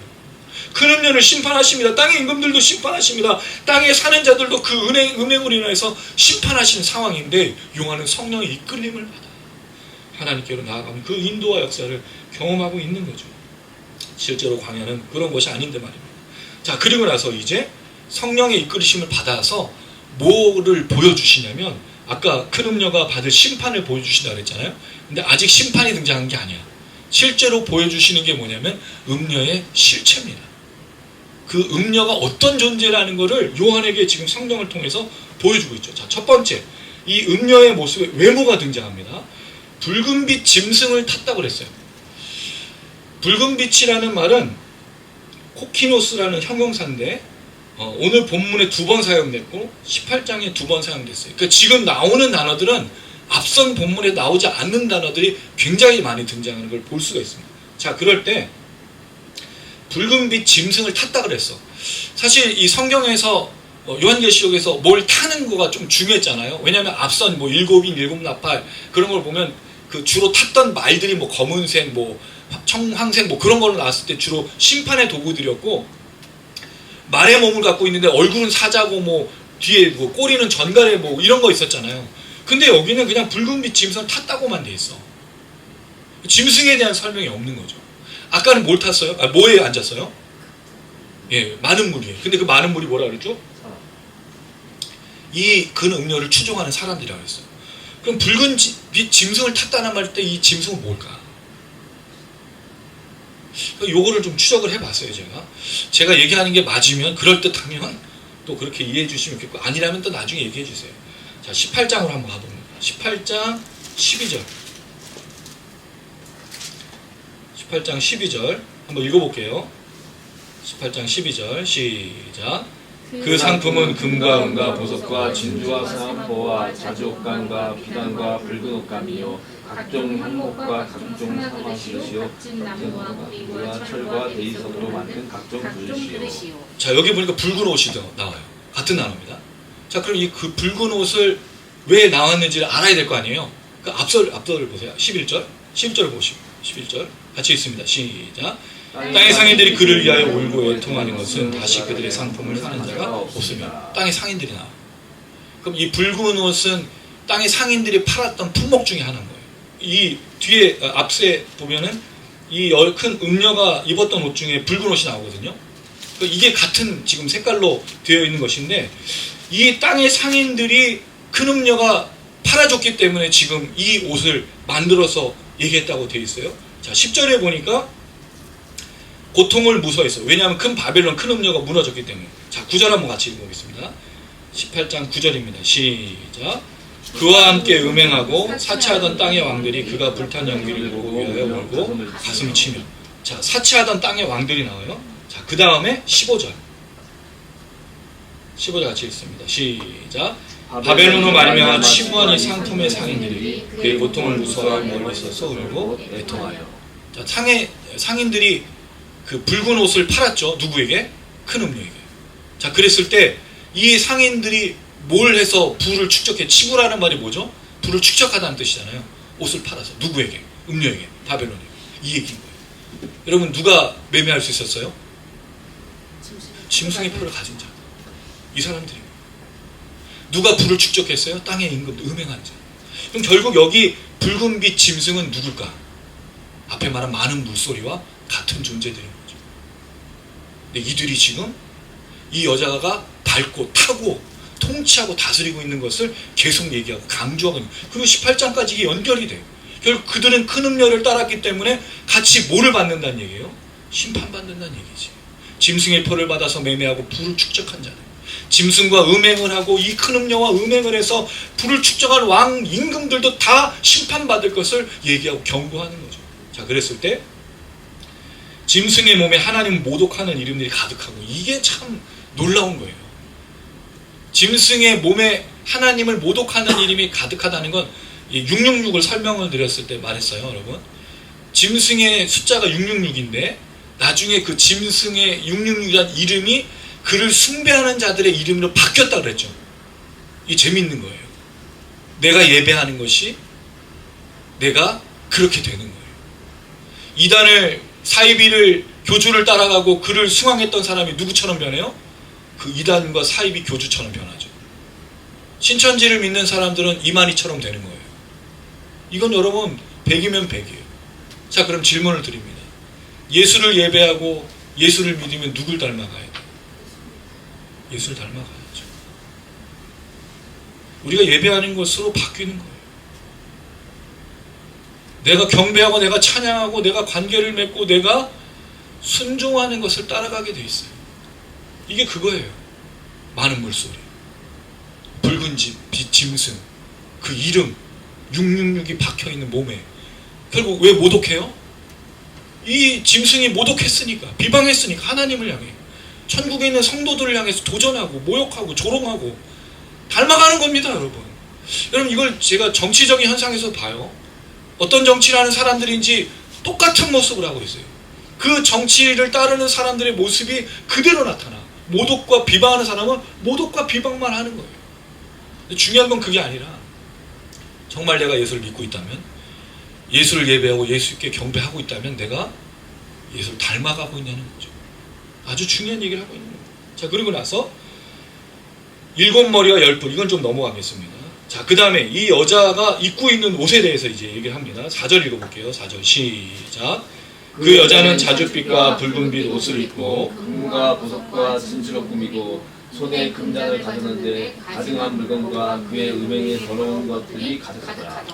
그 음녀를 심판하십니다. 땅의 임금들도 심판하십니다. 땅에 사는 자들도 그 음행으로 인해서 심판하시는 상황인데 요한은 성령의 이끌림을 받아 하나님께로 나아가는 그 인도와 역사를 경험하고 있는 거죠. 실제로 광야는 그런 것이 아닌데 말입니다. 자, 그리고 나서 이제 성령의 이끌으심을 받아서 뭐를 보여주시냐면 아까 큰 음녀가 받을 심판을 보여주신다고 그랬잖아요. 근데 아직 심판이 등장한 게 아니야. 실제로 보여주시는 게 뭐냐면 음녀의 실체입니다. 그 음녀가 어떤 존재라는 것을 요한에게 지금 성령을 통해서 보여주고 있죠. 자, 첫 번째, 이 음녀의 모습에 외모가 등장합니다. 붉은빛 짐승을 탔다고 그랬어요. 붉은빛이라는 말은 코키노스라는 형용사인데 오늘 본문에 2번 사용됐고 18장에 2번 사용됐어요. 그러니까 지금 나오는 단어들은 앞선 본문에 나오지 않는 단어들이 굉장히 많이 등장하는 걸 볼 수가 있습니다. 자, 그럴 때 붉은빛 짐승을 탔다 그랬어. 사실 이 성경에서 요한계시록에서 뭘 타는 거가 좀 중요했잖아요. 왜냐하면 앞선 뭐 7인 7나팔 그런 걸 보면 그 주로 탔던 말들이 뭐 검은색, 뭐 청황색 뭐 그런 걸로 나왔을 때 주로 심판의 도구들이었고, 말의 몸을 갖고 있는데 얼굴은 사자고 뭐 뒤에 뭐 꼬리는 전갈에 뭐 이런 거 있었잖아요. 근데 여기는 그냥 붉은빛 짐승을 탔다고만 돼 있어. 짐승에 대한 설명이 없는 거죠. 아까는 뭘 탔어요? 뭐에 앉았어요? 예, 많은 물이에요. 근데 그 많은 물이 뭐라 그랬죠? 이 근 음료를 추종하는 사람들이라고 했어요. 그럼 붉은빛 짐승을 탔다는 말 때 이 짐승은 뭘까? 요거를 좀 추적을 해봤어요. 제가 얘기하는 게 맞으면, 그럴듯하면 또 그렇게 이해해 주시면 좋겠고, 아니라면 또 나중에 얘기해 주세요. 자, 18장으로 한번 가봅니다. 18장 12절 18장 12절 한번 읽어볼게요. 18장 12절 시작. 그 상품은 금과 은과 보석과 진주와 사암포와 자주옥감과 피단과 붉은 옷감이요 각종 향목과 각종 사막 그릇이요 값진 나무와 구리와 철과 대이석으로 만든 각종 그릇이요. 자, 여기 보니까 붉은 옷이 나와요. 같은 단어입니다. 자, 그럼 이 그 붉은 옷을 왜 나왔는지를 알아야 될 거 아니에요. 그 앞설을 보세요. 11절을 보시고 11절 같이 읽습니다. 시작. 땅의 상인들이 그를 위하여 울고 애통하는 것은 다시 그들의 상품을 사는 자가 없으며. 땅의 상인들이 나와. 그럼 이 붉은 옷은 땅의 상인들이 팔았던 품목 중에 하나인 거예요. 이 뒤에 앞에 보면은 이 큰 음녀가 입었던 옷 중에 붉은 옷이 나오거든요. 이게 같은 지금 색깔로 되어 있는 것인데, 이 땅의 상인들이 큰 음녀가 팔아줬기 때문에 지금 이 옷을 만들어서 얘기했다고 되어 있어요. 자, 10절에 보니까 고통을 무서워했어요. 왜냐하면 큰 바벨론 큰 음녀가 무너졌기 때문에. 자, 9절 한번 같이 읽어보겠습니다. 18장 9절입니다. 시작. 그와 함께 음행하고 사치하던 땅의 왕들이 그가 불탄 연기를 보고 위하여 울고 가슴 치며. 자, 사치하던 땅의 왕들이 나와요. 자, 그 다음에 15절 15절 같이 읽습니다. 시작. 바벨론으로 말미암아 치부한 이 상품의 상인들이 그의 고통을 무서워하여 멀리서 울고 애통하여. 자, 상인들이 그 붉은 옷을 팔았죠. 누구에게? 큰 음녀에게. 자, 그랬을 때 이 상인들이 뭘 해서 부를 축적해? 치부라는 말이 뭐죠? 부를 축적하다는 뜻이잖아요. 옷을 팔아서. 누구에게? 음녀에게. 바벨론에게. 이 얘기인 거예요. 여러분, 누가 매매할 수 있었어요? 짐승의 표를 가진 자. 이 사람들이. 누가 부를 축적했어요? 땅의 임금, 음행한 자. 그럼 결국 여기 붉은빛 짐승은 누굴까? 앞에 말한 많은 물소리와 같은 존재들인 거죠. 근데 이들이 지금 이 여자가 밟고 타고 통치하고 다스리고 있는 것을 계속 얘기하고 강조하고 있는. 그리고 18장까지 이게 연결이 돼요. 결국 그들은 큰 음녀를 따랐기 때문에 같이 뭐를 받는다는 얘기예요? 심판받는다는 얘기지. 짐승의 표를 받아서 매매하고 부를 축적한 자들. 짐승과 음행을 하고 이 큰 음녀와 음행을 해서 부를 축적한 왕 임금들도 다 심판받을 것을 얘기하고 경고하는 거죠. 자, 그랬을 때 짐승의 몸에 하나님 모독하는 이름들이 가득하고, 이게 참 놀라운 거예요. 짐승의 몸에 하나님을 모독하는 이름이 가득하다는 건 666을 설명을 드렸을 때 말했어요. 여러분, 짐승의 숫자가 666인데 나중에 그 짐승의 666이라는 이름이 그를 숭배하는 자들의 이름으로 바뀌었다 그랬죠. 이게 재밌는 거예요. 내가 예배하는 것이 내가 그렇게 되는 거예요. 이단을, 사이비를, 교주를 따라가고 그를 숭앙했던 사람이 누구처럼 변해요? 그 이단과 사이비 교주처럼 변하죠. 신천지를 믿는 사람들은 이만희처럼 되는 거예요. 이건 여러분 100이면 100이에요. 자, 그럼 질문을 드립니다. 예수를 예배하고 예수를 믿으면 누굴 닮아가야 돼요? 예수를 닮아가야죠. 우리가 예배하는 것으로 바뀌는 거예요. 내가 경배하고 내가 찬양하고 내가 관계를 맺고 내가 순종하는 것을 따라가게 돼 있어요. 이게 그거예요. 많은 물소리, 붉은 짐승, 그 이름, 666이 박혀있는 몸에 결국 왜 모독해요? 이 짐승이 모독했으니까, 비방했으니까 하나님을 향해, 천국에 있는 성도들을 향해서 도전하고 모욕하고 조롱하고 닮아가는 겁니다. 여러분 이걸 제가 정치적인 현상에서 봐요. 어떤 정치를 하는 사람들인지 똑같은 모습을 하고 있어요. 그 정치를 따르는 사람들의 모습이 그대로 나타나. 모독과 비방하는 사람은 모독과 비방만 하는 거예요. 근데 중요한 건 그게 아니라 정말 내가 예수를 믿고 있다면, 예수를 예배하고 예수께 경배하고 있다면 내가 예수를 닮아가고 있냐는 거죠. 아주 중요한 얘기를 하고 있는 거예요. 자, 그리고 나서 7머리와 10뿔, 이건 좀 넘어가겠습니다. 자, 그 다음에 이 여자가 입고 있는 옷에 대해서 이제 얘기를 합니다. 4절 읽어볼게요. 4절 시작. 그 여자는 자줏빛과 붉은빛 옷을 입고 금과 보석과 진주로 꾸미고 손에 금잔을 가졌는데 가증한 물건과 그의 음행에 더러운 것들이 가득하더라.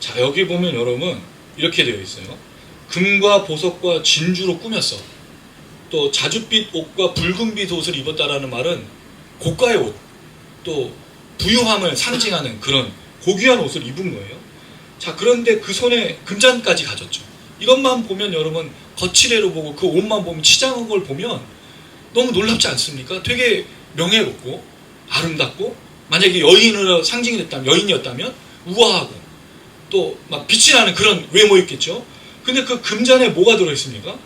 자, 여기 보면 여러분 이렇게 되어 있어요. 금과 보석과 진주로 꾸몄어. 또 자줏빛 옷과 붉은빛 옷을 입었다라는 말은 고가의 옷, 또 부유함을 상징하는 그런 고귀한 옷을 입은 거예요. 자, 그런데 그 손에 금잔까지 가졌죠. 이것만 보면 여러분, 거칠애로 보고 그 옷만 보면, 치장한 걸 보면 너무 놀랍지 않습니까? 되게 명예롭고 아름답고, 만약에 여인으로 상징이 됐다면, 여인이었다면 우아하고 또 막 빛이 나는 그런 외모였겠죠. 근데 그 금잔에 뭐가 들어있습니까?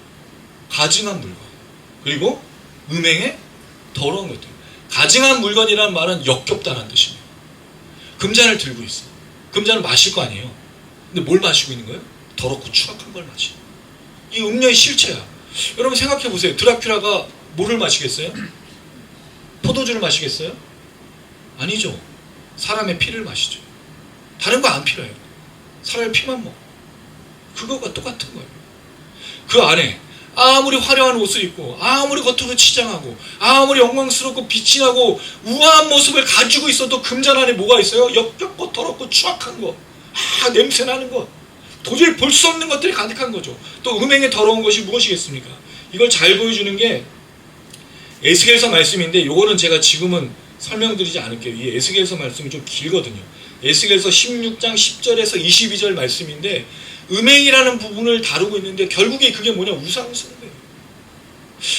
가증한 물건, 그리고 음행에 더러운 것들. 가증한 물건이라는 말은 역겹다는 뜻입니다. 금잔을 들고 있어. 금잔을 마실 거 아니에요. 근데 뭘 마시고 있는 거예요? 더럽고 추악한 걸 마시. 이 음료의 실체야. 여러분 생각해 보세요. 드라큘라가 뭐를 마시겠어요? 포도주를 마시겠어요? 아니죠. 사람의 피를 마시죠. 다른 거 안 필요해요. 사람의 피만 먹어. 그거가 똑같은 거예요. 그 안에 아무리 화려한 옷을 입고, 아무리 겉으로 치장하고, 아무리 영광스럽고 빛이 나고 우아한 모습을 가지고 있어도 금잔 안에 뭐가 있어요? 역겹고 더럽고 추악한 거, 냄새 나는 것, 도저히 볼 수 없는 것들이 가득한 거죠. 또 음행에 더러운 것이 무엇이겠습니까? 이걸 잘 보여주는 게 에스겔서 말씀인데, 이거는 제가 지금은 설명드리지 않을게요. 이 에스겔서 말씀이 좀 길거든요. 에스겔서 16장 10절에서 22절 말씀인데, 음행이라는 부분을 다루고 있는데 결국에 그게 뭐냐? 우상숭배예요.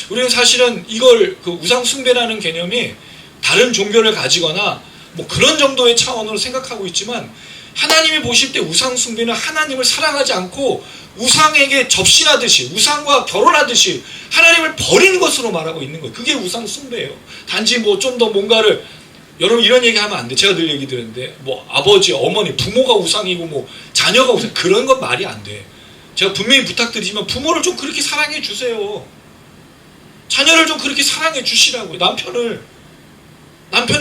우리는 사실은 이걸 그 우상숭배라는 개념이 다른 종교를 가지거나 뭐 그런 정도의 차원으로 생각하고 있지만, 하나님이 보실 때 우상숭배는 하나님을 사랑하지 않고 우상에게 접신하듯이, 우상과 결혼하듯이 하나님을 버리는 것으로 말하고 있는 거예요. 그게 우상숭배예요. 단지 뭐 좀 더 뭔가를, 여러분 이런 얘기 하면 안 돼. 제가 늘 얘기 들었는데 뭐 아버지, 어머니, 부모가 우상이고 뭐 자녀가 우상, 그런 건 말이 안 돼. 제가 분명히 부탁드리지만 부모를 좀 그렇게 사랑해 주세요. 자녀를 좀 그렇게 사랑해 주시라고요. 남편을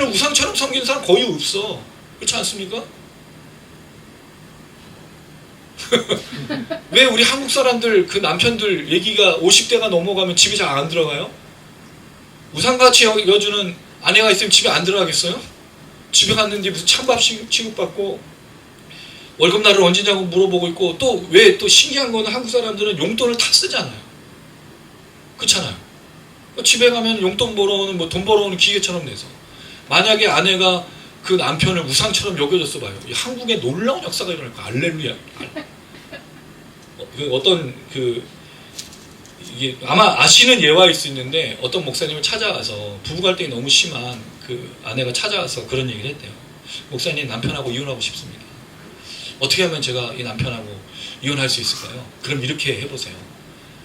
우상처럼 섬기는 사람 거의 없어. 그렇지 않습니까? 왜 우리 한국 사람들 그 남편들 얘기가 50대가 넘어가면 집에 잘 안 들어가요? 우상같이 여주는 아내가 있으면 집에 안 들어가겠어요? 집에 갔는데 무슨 찬밥 취급받고 월급날을 언제냐고 물어보고 있고, 또 왜 또 신기한 거는 한국 사람들은 용돈을 다 쓰잖아요. 그렇잖아요. 집에 가면 용돈 벌어오는, 뭐 돈 벌어오는 기계처럼 내서, 만약에 아내가 그 남편을 우상처럼 여겨줬어 봐요. 한국에 놀라운 역사가 일어날 거야. 알렐루야. 어떤 이게 아마 아시는 예화일 수 있는데, 어떤 목사님을 찾아가서 부부 갈등이 너무 심한 그 아내가 찾아와서 그런 얘기를 했대요. 목사님, 남편하고 이혼하고 싶습니다. 어떻게 하면 제가 이 남편하고 이혼할 수 있을까요? 그럼 이렇게 해보세요.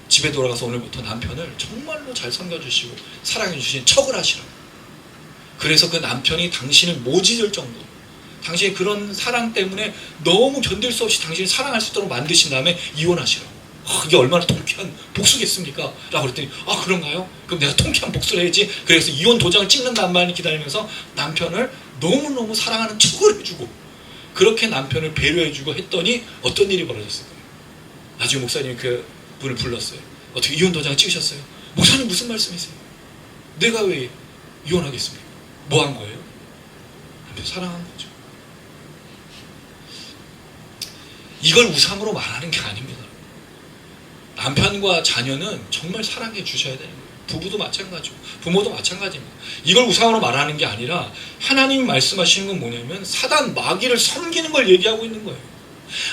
집에 돌아가서 오늘부터 남편을 정말로 잘 섬겨주시고 사랑해 주신 척을 하시라고. 그래서 그 남편이 당신을 모지을 정도로, 당신의 그런 사랑 때문에 너무 견딜 수 없이 당신을 사랑할 수 있도록 만드신 다음에 이혼하시라고. 이게 얼마나 통쾌한 복수겠습니까? 라고 그랬더니, 그런가요? 그럼 내가 통쾌한 복수를 해야지. 그래서 이혼 도장을 찍는 날만 기다리면서 남편을 너무너무 사랑하는 척을 해주고, 그렇게 남편을 배려해주고 했더니 어떤 일이 벌어졌을까요? 나중에 목사님이 그 분을 불렀어요. 어떻게 이혼 도장을 찍으셨어요? 목사님 무슨 말씀이세요? 내가 왜 이혼하겠습니까? 뭐 한 거예요? 남편 사랑한 거죠. 이걸 우상으로 말하는 게 아닙니다. 남편과 자녀는 정말 사랑해 주셔야 되는 거예요. 부부도 마찬가지고 부모도 마찬가지입니다. 이걸 우상으로 말하는 게 아니라 하나님이 말씀하시는 건 뭐냐면 사단 마귀를 섬기는 걸 얘기하고 있는 거예요.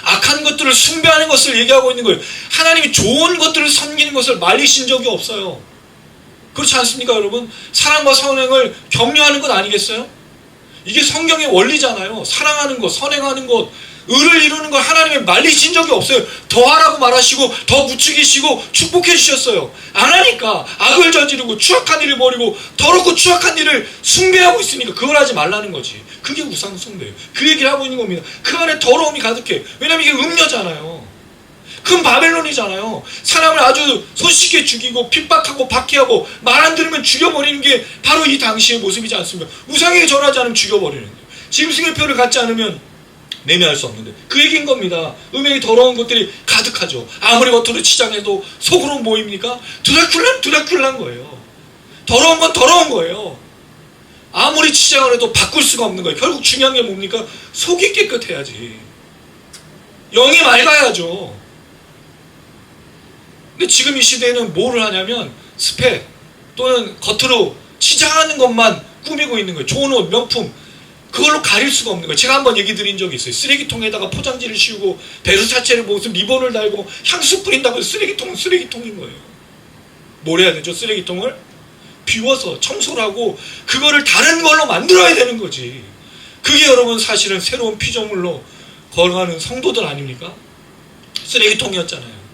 악한 것들을 숭배하는 것을 얘기하고 있는 거예요. 하나님이 좋은 것들을 섬기는 것을 말리신 적이 없어요. 그렇지 않습니까, 여러분? 사랑과 선행을 격려하는 것 아니겠어요? 이게 성경의 원리잖아요. 사랑하는 것, 선행하는 것, 의를 이루는 걸 하나님이 말리신 적이 없어요. 더 하라고 말하시고 더 부추기시고 축복해 주셨어요. 안 하니까 악을 저지르고 추악한 일을 벌이고 더럽고 추악한 일을 숭배하고 있으니까 그걸 하지 말라는 거지. 그게 우상 숭배예요. 그 얘기를 하고 있는 겁니다. 그 안에 더러움이 가득해. 왜냐하면 이게 음녀잖아요. 큰 바벨론이잖아요. 사람을 아주 손쉽게 죽이고 핍박하고 박해하고 말 안 들으면 죽여버리는 게 바로 이 당시의 모습이지 않습니까? 우상에게 절하지 않으면 죽여버리는 거예요. 짐승의 표를 갖지 않으면 매매할 수 없는데 그 얘기인 겁니다. 음행이 더러운 것들이 가득하죠. 아무리 겉으로 치장해도 속으로 뭐입니까? 드라큘라는 거예요. 더러운 건 더러운 거예요. 아무리 치장을 해도 바꿀 수가 없는 거예요. 결국 중요한 게 뭡니까? 속이 깨끗해야지. 영이 맑아야죠. 근데 지금 이 시대에는 뭐를 하냐면 스펙 또는 겉으로 치장하는 것만 꾸미고 있는 거예요. 좋은 옷, 명품 그걸로 가릴 수가 없는 거예요. 제가 한번 얘기 드린 적이 있어요. 쓰레기통에다가 포장지를 씌우고 베르사체를 무슨 리본을 달고 향수 뿌린다고 해서 쓰레기통은 쓰레기통인 거예요. 뭘 해야 되죠? 쓰레기통을 비워서 청소를 하고 그거를 다른 걸로 만들어야 되는 거지. 그게 여러분 사실은 새로운 피조물로 걸어가는 성도들 아닙니까? 쓰레기통이었잖아요.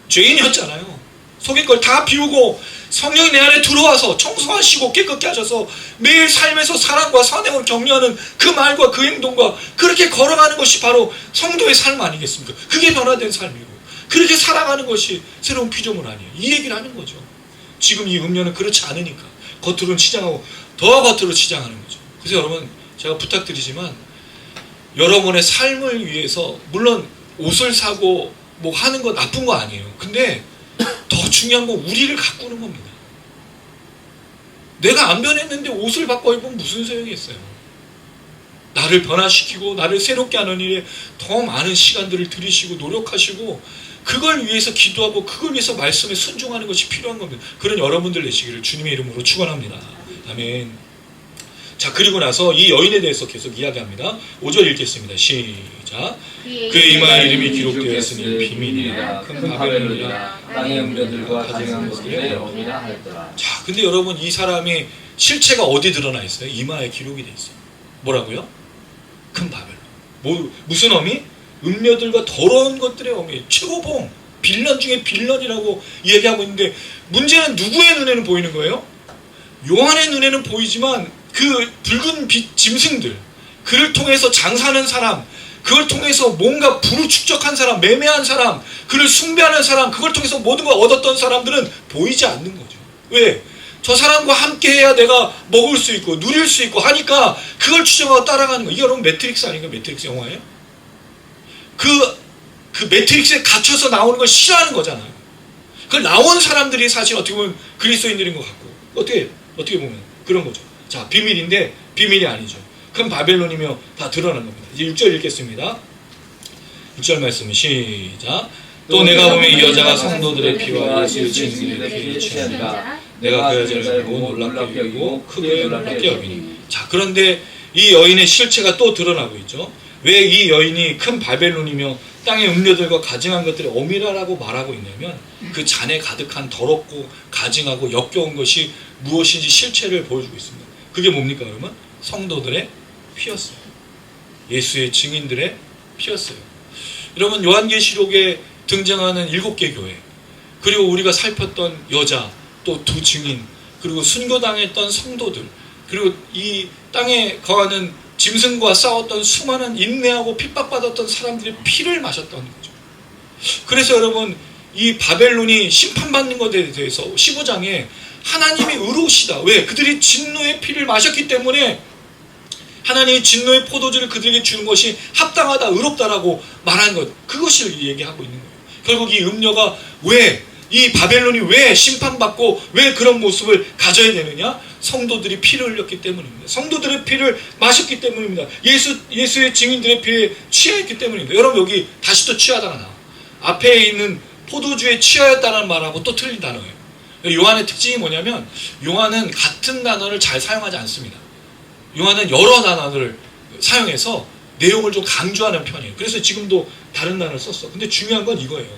죄인이었잖아요. 속의 걸 다 비우고 성령이 내 안에 들어와서 청소하시고 깨끗게 하셔서 매일 삶에서 사랑과 선행을 격려하는 그 말과 그 행동과 그렇게 걸어가는 것이 바로 성도의 삶 아니겠습니까? 그게 변화된 삶이고 그렇게 살아가는 것이 새로운 피조물 아니에요. 이 얘기를 하는 거죠. 지금 이 음료는 그렇지 않으니까 겉으로는 치장하고 더 겉으로 치장하는 거죠. 그래서 여러분 제가 부탁드리지만 여러분의 삶을 위해서 물론 옷을 사고 뭐 하는 건 나쁜 거 아니에요. 근데 더 중요한 건 우리를 가꾸는 겁니다. 내가 안 변했는데 옷을 바꿔 입으면 무슨 소용이 있어요. 나를 변화시키고 나를 새롭게 하는 일에 더 많은 시간들을 들이시고 노력하시고 그걸 위해서 기도하고 그걸 위해서 말씀에 순종하는 것이 필요한 겁니다. 그런 여러분들 되시기를 주님의 이름으로 축원합니다. 아멘. 자, 그리고 나서 이 여인에 대해서 계속 이야기합니다. 5절 읽겠습니다. 시작. 그의 이마에 이름이 기록되었으니 비밀이라 큰 바벨론이라 땅의 음녀들과 가증한 것들의 어미라 하였더라. 자, 근데 여러분 이 사람이 실체가 어디 드러나 있어요? 이마에 기록이 돼 있어요. 뭐라고요? 큰 바벨론. 무슨 어미? 음녀들과 더러운 것들의 어미. 최고봉. 빌런 중에 빌런이라고 얘기하고 있는데 문제는 누구의 눈에는 보이는 거예요? 요한의 눈에는 보이지만 그 붉은 빛 짐승들 그를 통해서 장사하는 사람 그걸 통해서 뭔가 부를 축적한 사람 매매한 사람 그를 숭배하는 사람 그걸 통해서 모든 걸 얻었던 사람들은 보이지 않는 거죠. 왜? 저 사람과 함께 해야 내가 먹을 수 있고 누릴 수 있고 하니까 그걸 추정하고 따라가는 거예요. 이게 여러분 매트릭스 아닌가? 매트릭스 영화예요? 그 매트릭스에 갇혀서 나오는 걸 싫어하는 거잖아요. 그걸 나온 사람들이 사실 어떻게 보면 그리스도인들인 것 같고 어떻게 보면 그런 거죠. 자, 비밀인데 비밀이 아니죠. 큰 바벨론이며 다 드러난 겁니다. 이제 6절 읽겠습니다. 6절 말씀 시작. 또 내가 보면 이 여자가 성도들의 피와 예수의 증인들의 피를 취하니라. 내가 그 여자를 보고 놀랍게 여기고 크게 놀랍게 여기니. 자, 그런데 이 여인의 실체가 또 드러나고 있죠. 왜 이 여인이 큰 바벨론이며 땅의 음녀들과 가증한 것들의 어미라라고 말하고 있냐면 그 잔에 가득한 더럽고 가증하고 역겨운 것이 무엇인지 실체를 보여주고 있습니다. 그게 뭡니까 여러분? 성도들의 피였어요. 예수의 증인들의 피였어요. 여러분 요한계시록에 등장하는 7개 교회 그리고 우리가 살폈던 여자 또 2 증인 그리고 순교당했던 성도들 그리고 이 땅에 거하는 짐승과 싸웠던 수많은 인내하고 핍박받았던 사람들의 피를 마셨다는 거죠. 그래서 여러분 이 바벨론이 심판받는 것에 대해서 15장에 하나님이 의로우시다. 왜? 그들이 진노의 피를 마셨기 때문에 하나님이 진노의 포도주를 그들에게 주는 것이 합당하다, 의롭다라고 말하는 것. 그것을 얘기하고 있는 거예요. 결국 이 음녀가 왜, 이 바벨론이 왜 심판받고 왜 그런 모습을 가져야 되느냐? 성도들이 피를 흘렸기 때문입니다. 성도들의 피를 마셨기 때문입니다. 예수의 증인들의 피에 취하였기 때문입니다. 여러분 여기 다시 또 취하다가 나와. 앞에 있는 포도주에 취하였다는 말하고 또 틀린 단어예요. 요한의 특징이 뭐냐면 요한은 같은 단어를 잘 사용하지 않습니다. 요한은 여러 단어를 사용해서 내용을 좀 강조하는 편이에요. 그래서 지금도 다른 단어를 썼어. 근데 중요한 건 이거예요.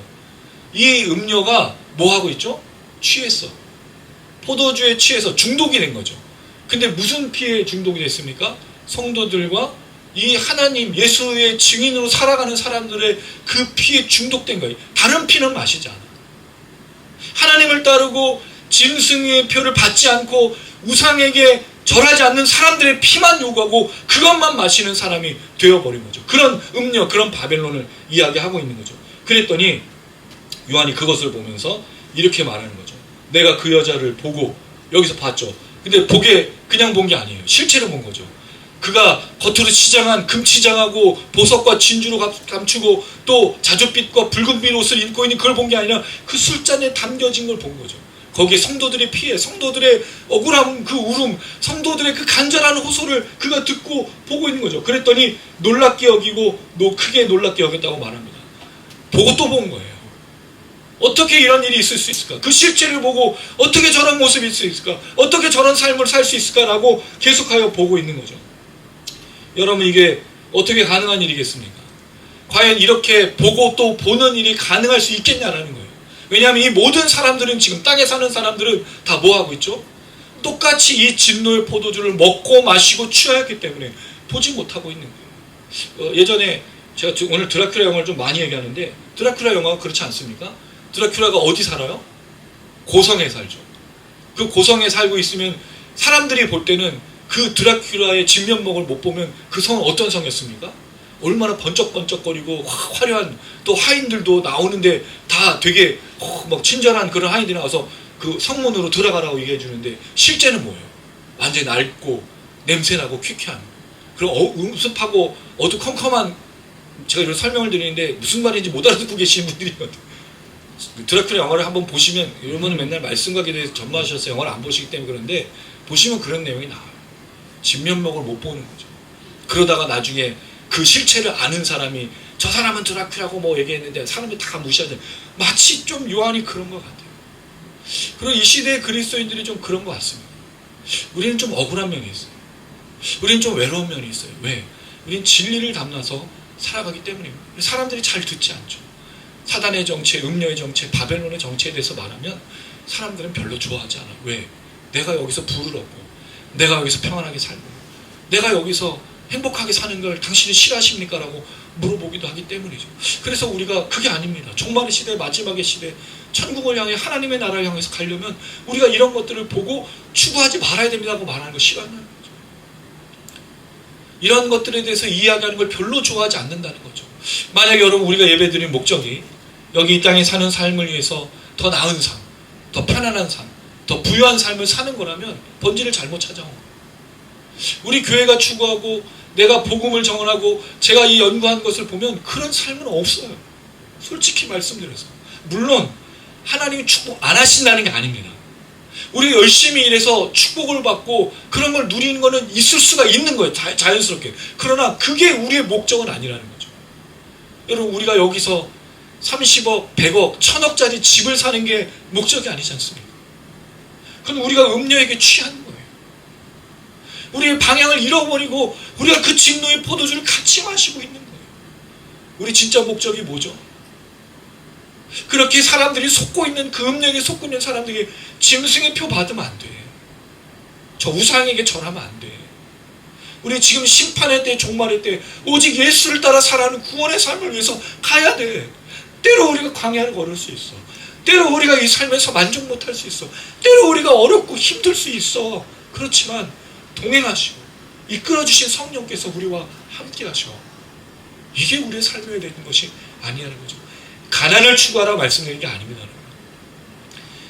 이 음료가 뭐 하고 있죠? 취했어. 포도주에 취해서 중독이 된 거죠. 근데 무슨 피에 중독이 됐습니까? 성도들과 이 하나님 예수의 증인으로 살아가는 사람들의 그 피에 중독된 거예요. 다른 피는 마시지 않아. 하나님을 따르고 짐승의 표를 받지 않고 우상에게 절하지 않는 사람들의 피만 요구하고 그것만 마시는 사람이 되어버린 거죠. 그런 음료, 그런 바벨론을 이야기하고 있는 거죠. 그랬더니 요한이 그것을 보면서 이렇게 말하는 거죠. 내가 그 여자를 보고 여기서 봤죠. 근데 그냥 본 게 아니에요. 실체로 본 거죠. 그가 겉으로 치장한 금치장하고 보석과 진주로 감추고 또 자줏빛과 붉은빛 옷을 입고 있는 그걸 본 게 아니라 그 술잔에 담겨진 걸 본 거죠. 거기에 성도들의 피해, 성도들의 억울함, 그 울음, 성도들의 그 간절한 호소를 그가 듣고 보고 있는 거죠. 그랬더니 놀랍게 여기고 크게 놀랍게 여겼다고 말합니다. 보고 또 본 거예요. 어떻게 이런 일이 있을 수 있을까? 그 실체를 보고 어떻게 저런 모습이 있을 수 있을까? 어떻게 저런 삶을 살 수 있을까라고 계속하여 보고 있는 거죠. 여러분, 이게 어떻게 가능한 일이겠습니까? 과연 이렇게 보고 또 보는 일이 가능할 수 있겠냐라는 거예요. 왜냐하면 이 모든 사람들은 지금 땅에 사는 사람들은 다 뭐하고 있죠? 똑같이 이 진노의 포도주를 먹고 마시고 취하였기 때문에 보지 못하고 있는 거예요. 예전에 제가 오늘 드라큘라 영화를 좀 많이 얘기하는데 드라큘라 영화가 그렇지 않습니까? 드라큘라가 어디 살아요? 고성에 살죠. 그 고성에 살고 있으면 사람들이 볼 때는 그 드라큘라의 진면목을 못 보면 그 성은 어떤 성이었습니까? 얼마나 번쩍번쩍거리고 화려한 또 하인들도 나오는데 다 되게 막 친절한 그런 하인들이 나와서 그 성문으로 들어가라고 얘기해 주는데 실제는 뭐예요? 완전히 낡고 냄새나고 퀴퀴한 그런 음습하고 어두컴컴한 제가 이런 설명을 드리는데 무슨 말인지 못 알아듣고 계시는 분들이 있거든요. 드라큘라 영화를 한번 보시면 여러분은 맨날 말씀과에 대해서 전무하셔서 영화를 안 보시기 때문에 그런데 보시면 그런 내용이 나와요. 진면목을 못 보는 거죠. 그러다가 나중에 그 실체를 아는 사람이 저 사람은 드라큘라고 뭐 얘기했는데 사람이 다 무시하죠. 마치 좀 요한이 그런 것 같아요. 그리고 이 시대의 그리스도인들이 좀 그런 것 같습니다. 우리는 좀 억울한 면이 있어요. 우리는 좀 외로운 면이 있어요. 왜? 우리는 진리를 담나서 살아가기 때문입니다. 사람들이 잘 듣지 않죠. 사단의 정체, 음료의 정체, 바벨론의 정체에 대해서 말하면 사람들은 별로 좋아하지 않아요. 왜? 내가 여기서 부를 얻고 내가 여기서 평안하게 살고 내가 여기서 행복하게 사는 걸 당신은 싫어하십니까? 라고 물어보기도 하기 때문이죠. 그래서 우리가 그게 아닙니다. 종말의 시대, 마지막의 시대, 천국을 향해 하나님의 나라를 향해서 가려면 우리가 이런 것들을 보고 추구하지 말아야 됩니다고 말하는 거 싫어하는 거죠. 이런 것들에 대해서 이야기하는 걸 별로 좋아하지 않는다는 거죠. 만약에 여러분 우리가 예배드린 목적이 여기 이 땅에 사는 삶을 위해서 더 나은 삶, 더 편안한 삶, 더 부유한 삶을 사는 거라면 본질을 잘못 찾아온 거예요. 우리 교회가 추구하고 내가 복음을 정언하고 제가 이 연구한 것을 보면 그런 삶은 없어요. 솔직히 말씀드려서. 물론 하나님이 축복 안 하신다는 게 아닙니다. 우리가 열심히 일해서 축복을 받고 그런 걸 누리는 거는 있을 수가 있는 거예요. 자연스럽게. 그러나 그게 우리의 목적은 아니라는 거죠. 여러분 우리가 여기서 30억, 100억, 1000억짜리 집을 사는 게 목적이 아니지 않습니까? 그건 우리가 음료에게 취하는 거예요. 우리의 방향을 잃어버리고 우리가 그 진노의 포도주를 같이 마시고 있는 거예요. 우리 진짜 목적이 뭐죠? 그렇게 사람들이 속고 있는 그 음료에게 속고 있는 사람들에게 짐승의 표 받으면 안 돼. 저 우상에게 절하면 안 돼. 우리 지금 심판의 때, 종말의 때 오직 예수를 따라 살아가는 구원의 삶을 위해서 가야 돼. 때로 우리가 광야를 걸을 수 있어. 때로 우리가 이 삶에서 만족 못할 수 있어. 때로 우리가 어렵고 힘들 수 있어. 그렇지만 동행하시고 이끌어주신 성령께서 우리와 함께 하셔. 이게 우리의 삶이어야 되는 것이 아니라는 거죠. 가난을 추구하라고 말씀드리는 게 아닙니다.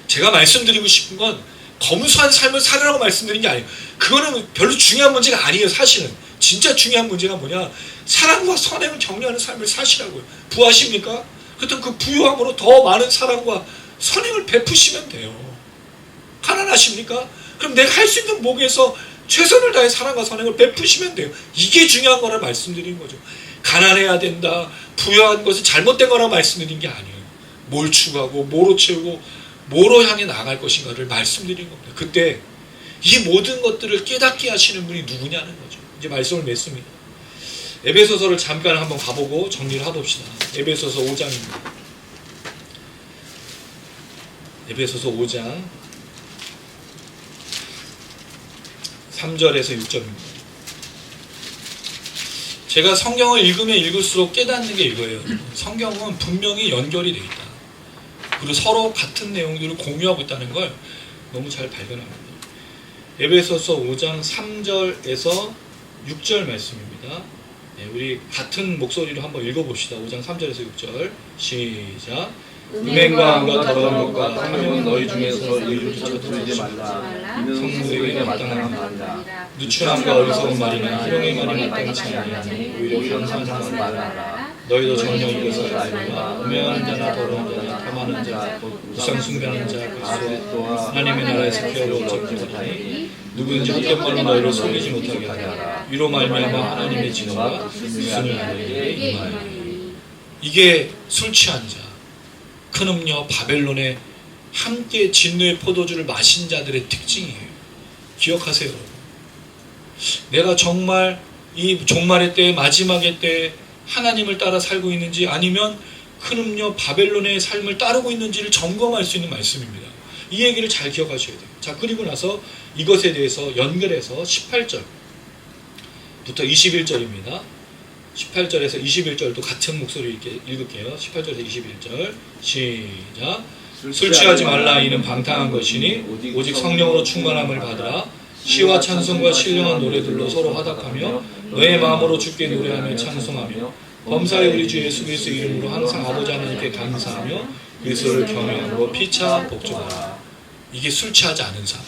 제가 말씀드리고 싶은 건 검소한 삶을 살으라고 말씀드리는 게 아니에요. 그거는 별로 중요한 문제가 아니에요. 사실은 진짜 중요한 문제가 뭐냐, 사랑과 선행을 격려하는 삶을 사시라고요. 부하십니까? 그렇다면 그 부유함으로 더 많은 사랑과 선행을 베푸시면 돼요. 가난하십니까? 그럼 내가 할 수 있는 목에서 최선을 다해 사랑과 선행을 베푸시면 돼요. 이게 중요한 거라 말씀드리는 거죠. 가난해야 된다, 부유한 것이 잘못된 거라 말씀드리는 게 아니에요. 뭘 추구하고 뭐로 채우고 뭐로 향해 나갈 것인가를 말씀드리는 겁니다. 그때 이 모든 것들을 깨닫게 하시는 분이 누구냐는 거죠. 이제 말씀을 맺습니다. 에베소서를 잠깐 한번 가보고 정리를 해봅시다. 에베소서 5장입니다. 에베소서 5장 3절에서 6절입니다. 제가 성경을 읽으면 읽을수록 깨닫는 게 이거예요. 성경은 분명히 연결이 되어 있다. 그리고 서로 같은 내용들을 공유하고 있다는 걸 너무 잘 발견합니다. 에베소서 5장 3절에서 6절 말씀입니다. 네, 우리 같은 목소리로 한번 읽어봅시다. 5장 3절에서 6절 시작. 음행과 암과 더러운 것과 탐욕은 너희 중에서 이를 쫓아들이지 말라. 이는 성도에게 마땅한 말이라. 누추함과 어리석은 말이나 희롱의 말이 마땅치 아니하니 오히려 감사하는 말을 하라. 너희도 전혀 이것을 알거나 음행하는 자나 더러운 자나 탐하는 자 우상 숭배하는 자 그리스도와 하나님의 나라에서 기업을 얻지 못하니 누구든지 헛된 말로 너희를 속이지 못하게 하라. 이로 말미암아 하나님의 진노가 순을 너희에게 임하리니. 이게 술 취한 자, 큰 음녀 바벨론에 함께 진노의 포도주를 마신 자들의 특징이에요. 기억하세요, 여러분. 내가 정말 이 종말의 때, 마지막의 때 하나님을 따라 살고 있는지 아니면 큰 음녀 바벨론의 삶을 따르고 있는지를 점검할 수 있는 말씀입니다. 이 얘기를 잘 기억하셔야 돼요. 자, 그리고 나서 이것에 대해서 연결해서 18절부터 21절입니다. 18절에서 21절도 같은 목소리 읽을게요. 18절에서 21절 시작. 술 취하지 말라. 이는 방탕한 것이니 오직 성령으로 충만함을 받으라. 시와 찬송과 신령한 노래들로 서로 화답하며 너의 마음으로 주께 노래하며 찬송하며 범사의 우리 주 예수 그리스도 이름으로 항상 아버지 하나님께 감사하며 그리스도를 경외함으로 피차 복종하라. 이게 술 취하지 않은 삶.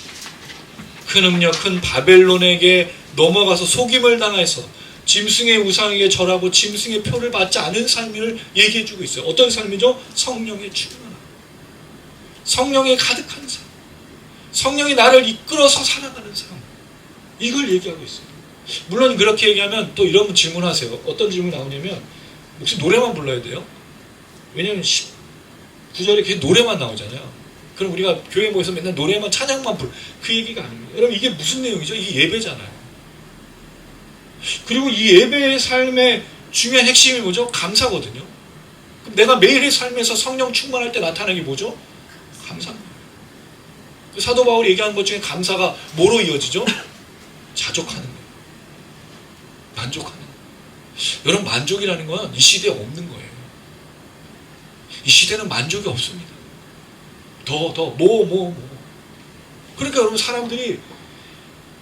큰 음녀 큰 바벨론에게 넘어가서 속임을 당해서 짐승의 우상에게 절하고 짐승의 표를 받지 않은 삶을 얘기해주고 있어요. 어떤 삶이죠? 성령의 충만함. 성령에 가득한 삶. 성령이 나를 이끌어서 살아가는 삶. 이걸 얘기하고 있어요. 물론 그렇게 얘기하면 또 이런 질문하세요. 어떤 질문이 나오냐면 혹시 노래만 불러야 돼요? 왜냐하면 9절에 계속 노래만 나오잖아요. 그럼 우리가 교회 모여서 맨날 노래만 찬양만 그 얘기가 아닙니다. 여러분 이게 무슨 내용이죠? 이게 예배잖아요. 그리고 이 예배의 삶의 중요한 핵심이 뭐죠? 감사거든요. 그럼 내가 매일의 삶에서 성령 충만할 때 나타나는 게 뭐죠? 감사입니다. 그 사도 바울이 얘기하는 것 중에 감사가 뭐로 이어지죠? 자족하는 거예요. 만족하는 거예요. 여러분 만족이라는 건 이 시대에 없는 거예요. 이 시대는 만족이 없습니다. 그러니까 여러분 사람들이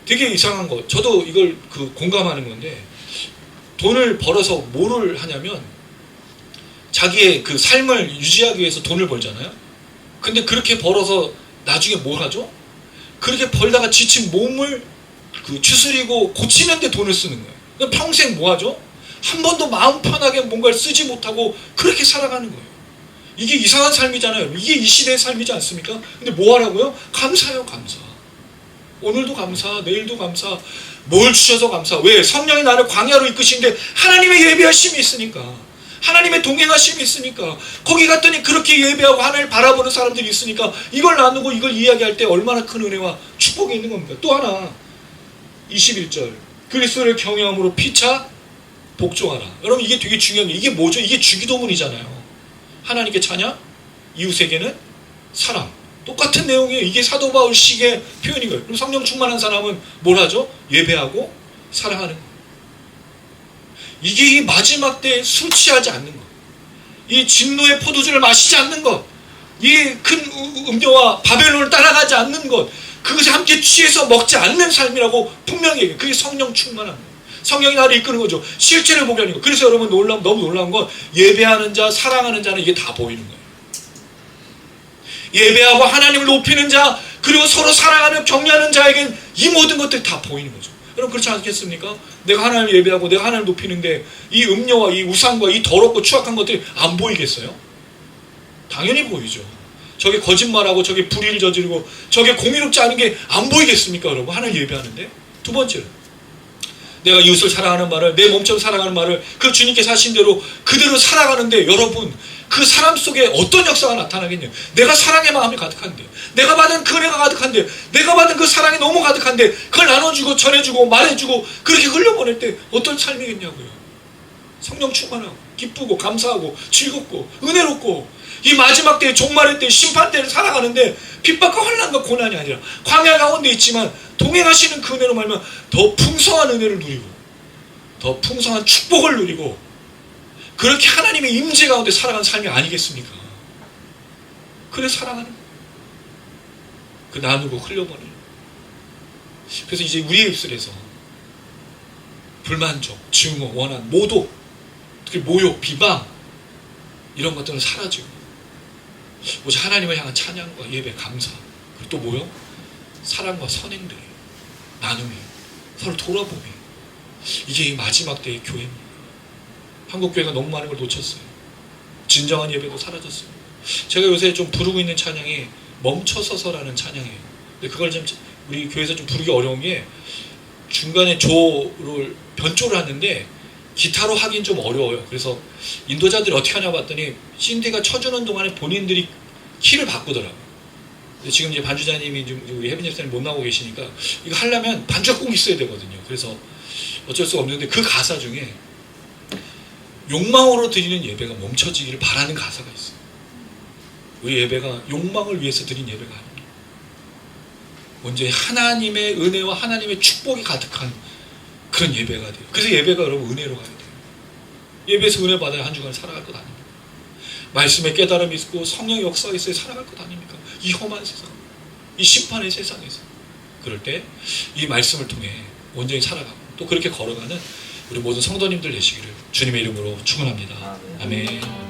되게 이상한 거. 저도 이걸 공감하는 건데 돈을 벌어서 뭐를 하냐면 자기의 그 삶을 유지하기 위해서 돈을 벌잖아요. 근데 그렇게 벌어서 나중에 뭘 하죠? 그렇게 벌다가 지친 몸을 추스리고 고치는 데 돈을 쓰는 거예요. 그럼 평생 뭐 하죠? 한 번도 마음 편하게 뭔가를 쓰지 못하고 그렇게 살아가는 거예요. 이게 이상한 삶이잖아요. 이게 이 시대의 삶이지 않습니까? 근데 뭐 하라고요? 감사해요, 감사. 오늘도 감사, 내일도 감사, 뭘 주셔서 감사. 왜? 성령이 나를 광야로 이끄시는데 하나님의 예배하심이 있으니까. 하나님의 동행하심이 있으니까. 거기 갔더니 그렇게 예배하고 하나님을 바라보는 사람들이 있으니까 이걸 나누고 이걸 이야기할 때 얼마나 큰 은혜와 축복이 있는 겁니까? 또 하나 21절 그리스도를 경외함으로 피차 복종하라. 여러분 이게 되게 중요한 게 이게 뭐죠? 이게 주기도문이잖아요. 하나님께 찬양, 이웃에게는 사랑. 똑같은 내용이에요. 이게 사도 바울식의 표현인 거예요. 그럼 성령 충만한 사람은 뭘 하죠? 예배하고 사랑하는 거예요. 이게 이 마지막 때에 술 취하지 않는 것, 이 진노의 포도주를 마시지 않는 것, 이 큰 음료와 바벨론을 따라가지 않는 것, 그것에 함께 취해서 먹지 않는 삶이라고 분명히 얘기해요. 그게 성령 충만한 거예요. 성령이 나를 이끄는 거죠. 실체를 보게 하는 거. 그래서 여러분 너무 놀라운 건 예배하는 자, 사랑하는 자는 이게 다 보이는 거예요. 예배하고 하나님을 높이는 자, 그리고 서로 사랑하며 격려하는 자에겐 이 모든 것들이 다 보이는 거죠. 여러분 그렇지 않겠습니까? 내가 하나님을 예배하고 내가 하나님을 높이는데 이 음료와 이 우상과 이 더럽고 추악한 것들이 안 보이겠어요? 당연히 보이죠. 저게 거짓말하고 저게 불의를 저지르고 저게 공의롭지 않은 게 안 보이겠습니까? 여러분 하나님 예배하는데. 두 번째로 내가 이웃을 사랑하는 말을 내 몸처럼 사랑하는 말을 그 주님께서 하신 대로 그대로 살아가는데 여러분 그 사람 속에 어떤 역사가 나타나겠냐. 내가 사랑의 마음이 가득한데, 내가 받은 그 은혜가 가득한데, 내가 받은 그 사랑이 너무 가득한데 그걸 나눠주고 전해주고 말해주고 그렇게 흘려보낼 때 어떤 삶이겠냐고요. 성령 충만하고 기쁘고 감사하고 즐겁고 은혜롭고, 이 마지막 때에 종말의 때 심판 때를 살아가는데 핍박과 환난과 고난이 아니라 광야 가운데 있지만 동행하시는 그 은혜로 말면 더 풍성한 은혜를 누리고 더 풍성한 축복을 누리고, 그렇게 하나님의 임재 가운데 살아가는 삶이 아니겠습니까? 그래 사랑하는 그 나누고 흘려보내는. 그래서 이제 우리의 입술에서 불만족, 증오, 원한, 모독, 특히 모욕, 비방 이런 것들은 사라지고 오직 하나님을 향한 찬양과 예배, 감사, 그리고 또 뭐요? 사랑과 선행들, 나눔이, 서로 돌아보기. 이게 이 마지막 때의 교회입니다. 한국교회가 너무 많은 걸 놓쳤어요. 진정한 예배도 사라졌어요. 제가 요새 좀 부르고 있는 찬양이 멈춰서서라는 찬양이에요. 근데 그걸 좀 우리 교회에서 좀 부르기 어려운 게, 중간에 조를 변조를 하는데 기타로 하긴 좀 어려워요. 그래서 인도자들이 어떻게 하냐 봤더니 신디가 쳐주는 동안에 본인들이 키를 바꾸더라고요. 근데 지금 이제 반주자님이 좀 우리 혜빈 집사님 못 나오고 계시니까 이거 하려면 반주가 꼭 있어야 되거든요. 그래서 어쩔 수가 없는데 그 가사 중에 욕망으로 드리는 예배가 멈춰지기를 바라는 가사가 있어요. 우리 예배가 욕망을 위해서 드린 예배가 아닙니다. 먼저 하나님의 은혜와 하나님의 축복이 가득한 그런 예배가 돼요. 그래서 예배가 여러분 은혜로 가야 돼요. 예배에서 은혜 받아야 한 주간 살아갈 것 아닙니까? 말씀의 깨달음이 있고 성령의 역사가 있어야 살아갈 것 아닙니까? 이 험한 세상, 이 심판의 세상에서. 그럴 때 이 말씀을 통해 온전히 살아가고 또 그렇게 걸어가는 우리 모든 성도님들 되시기를 주님의 이름으로 축원합니다. 아멘.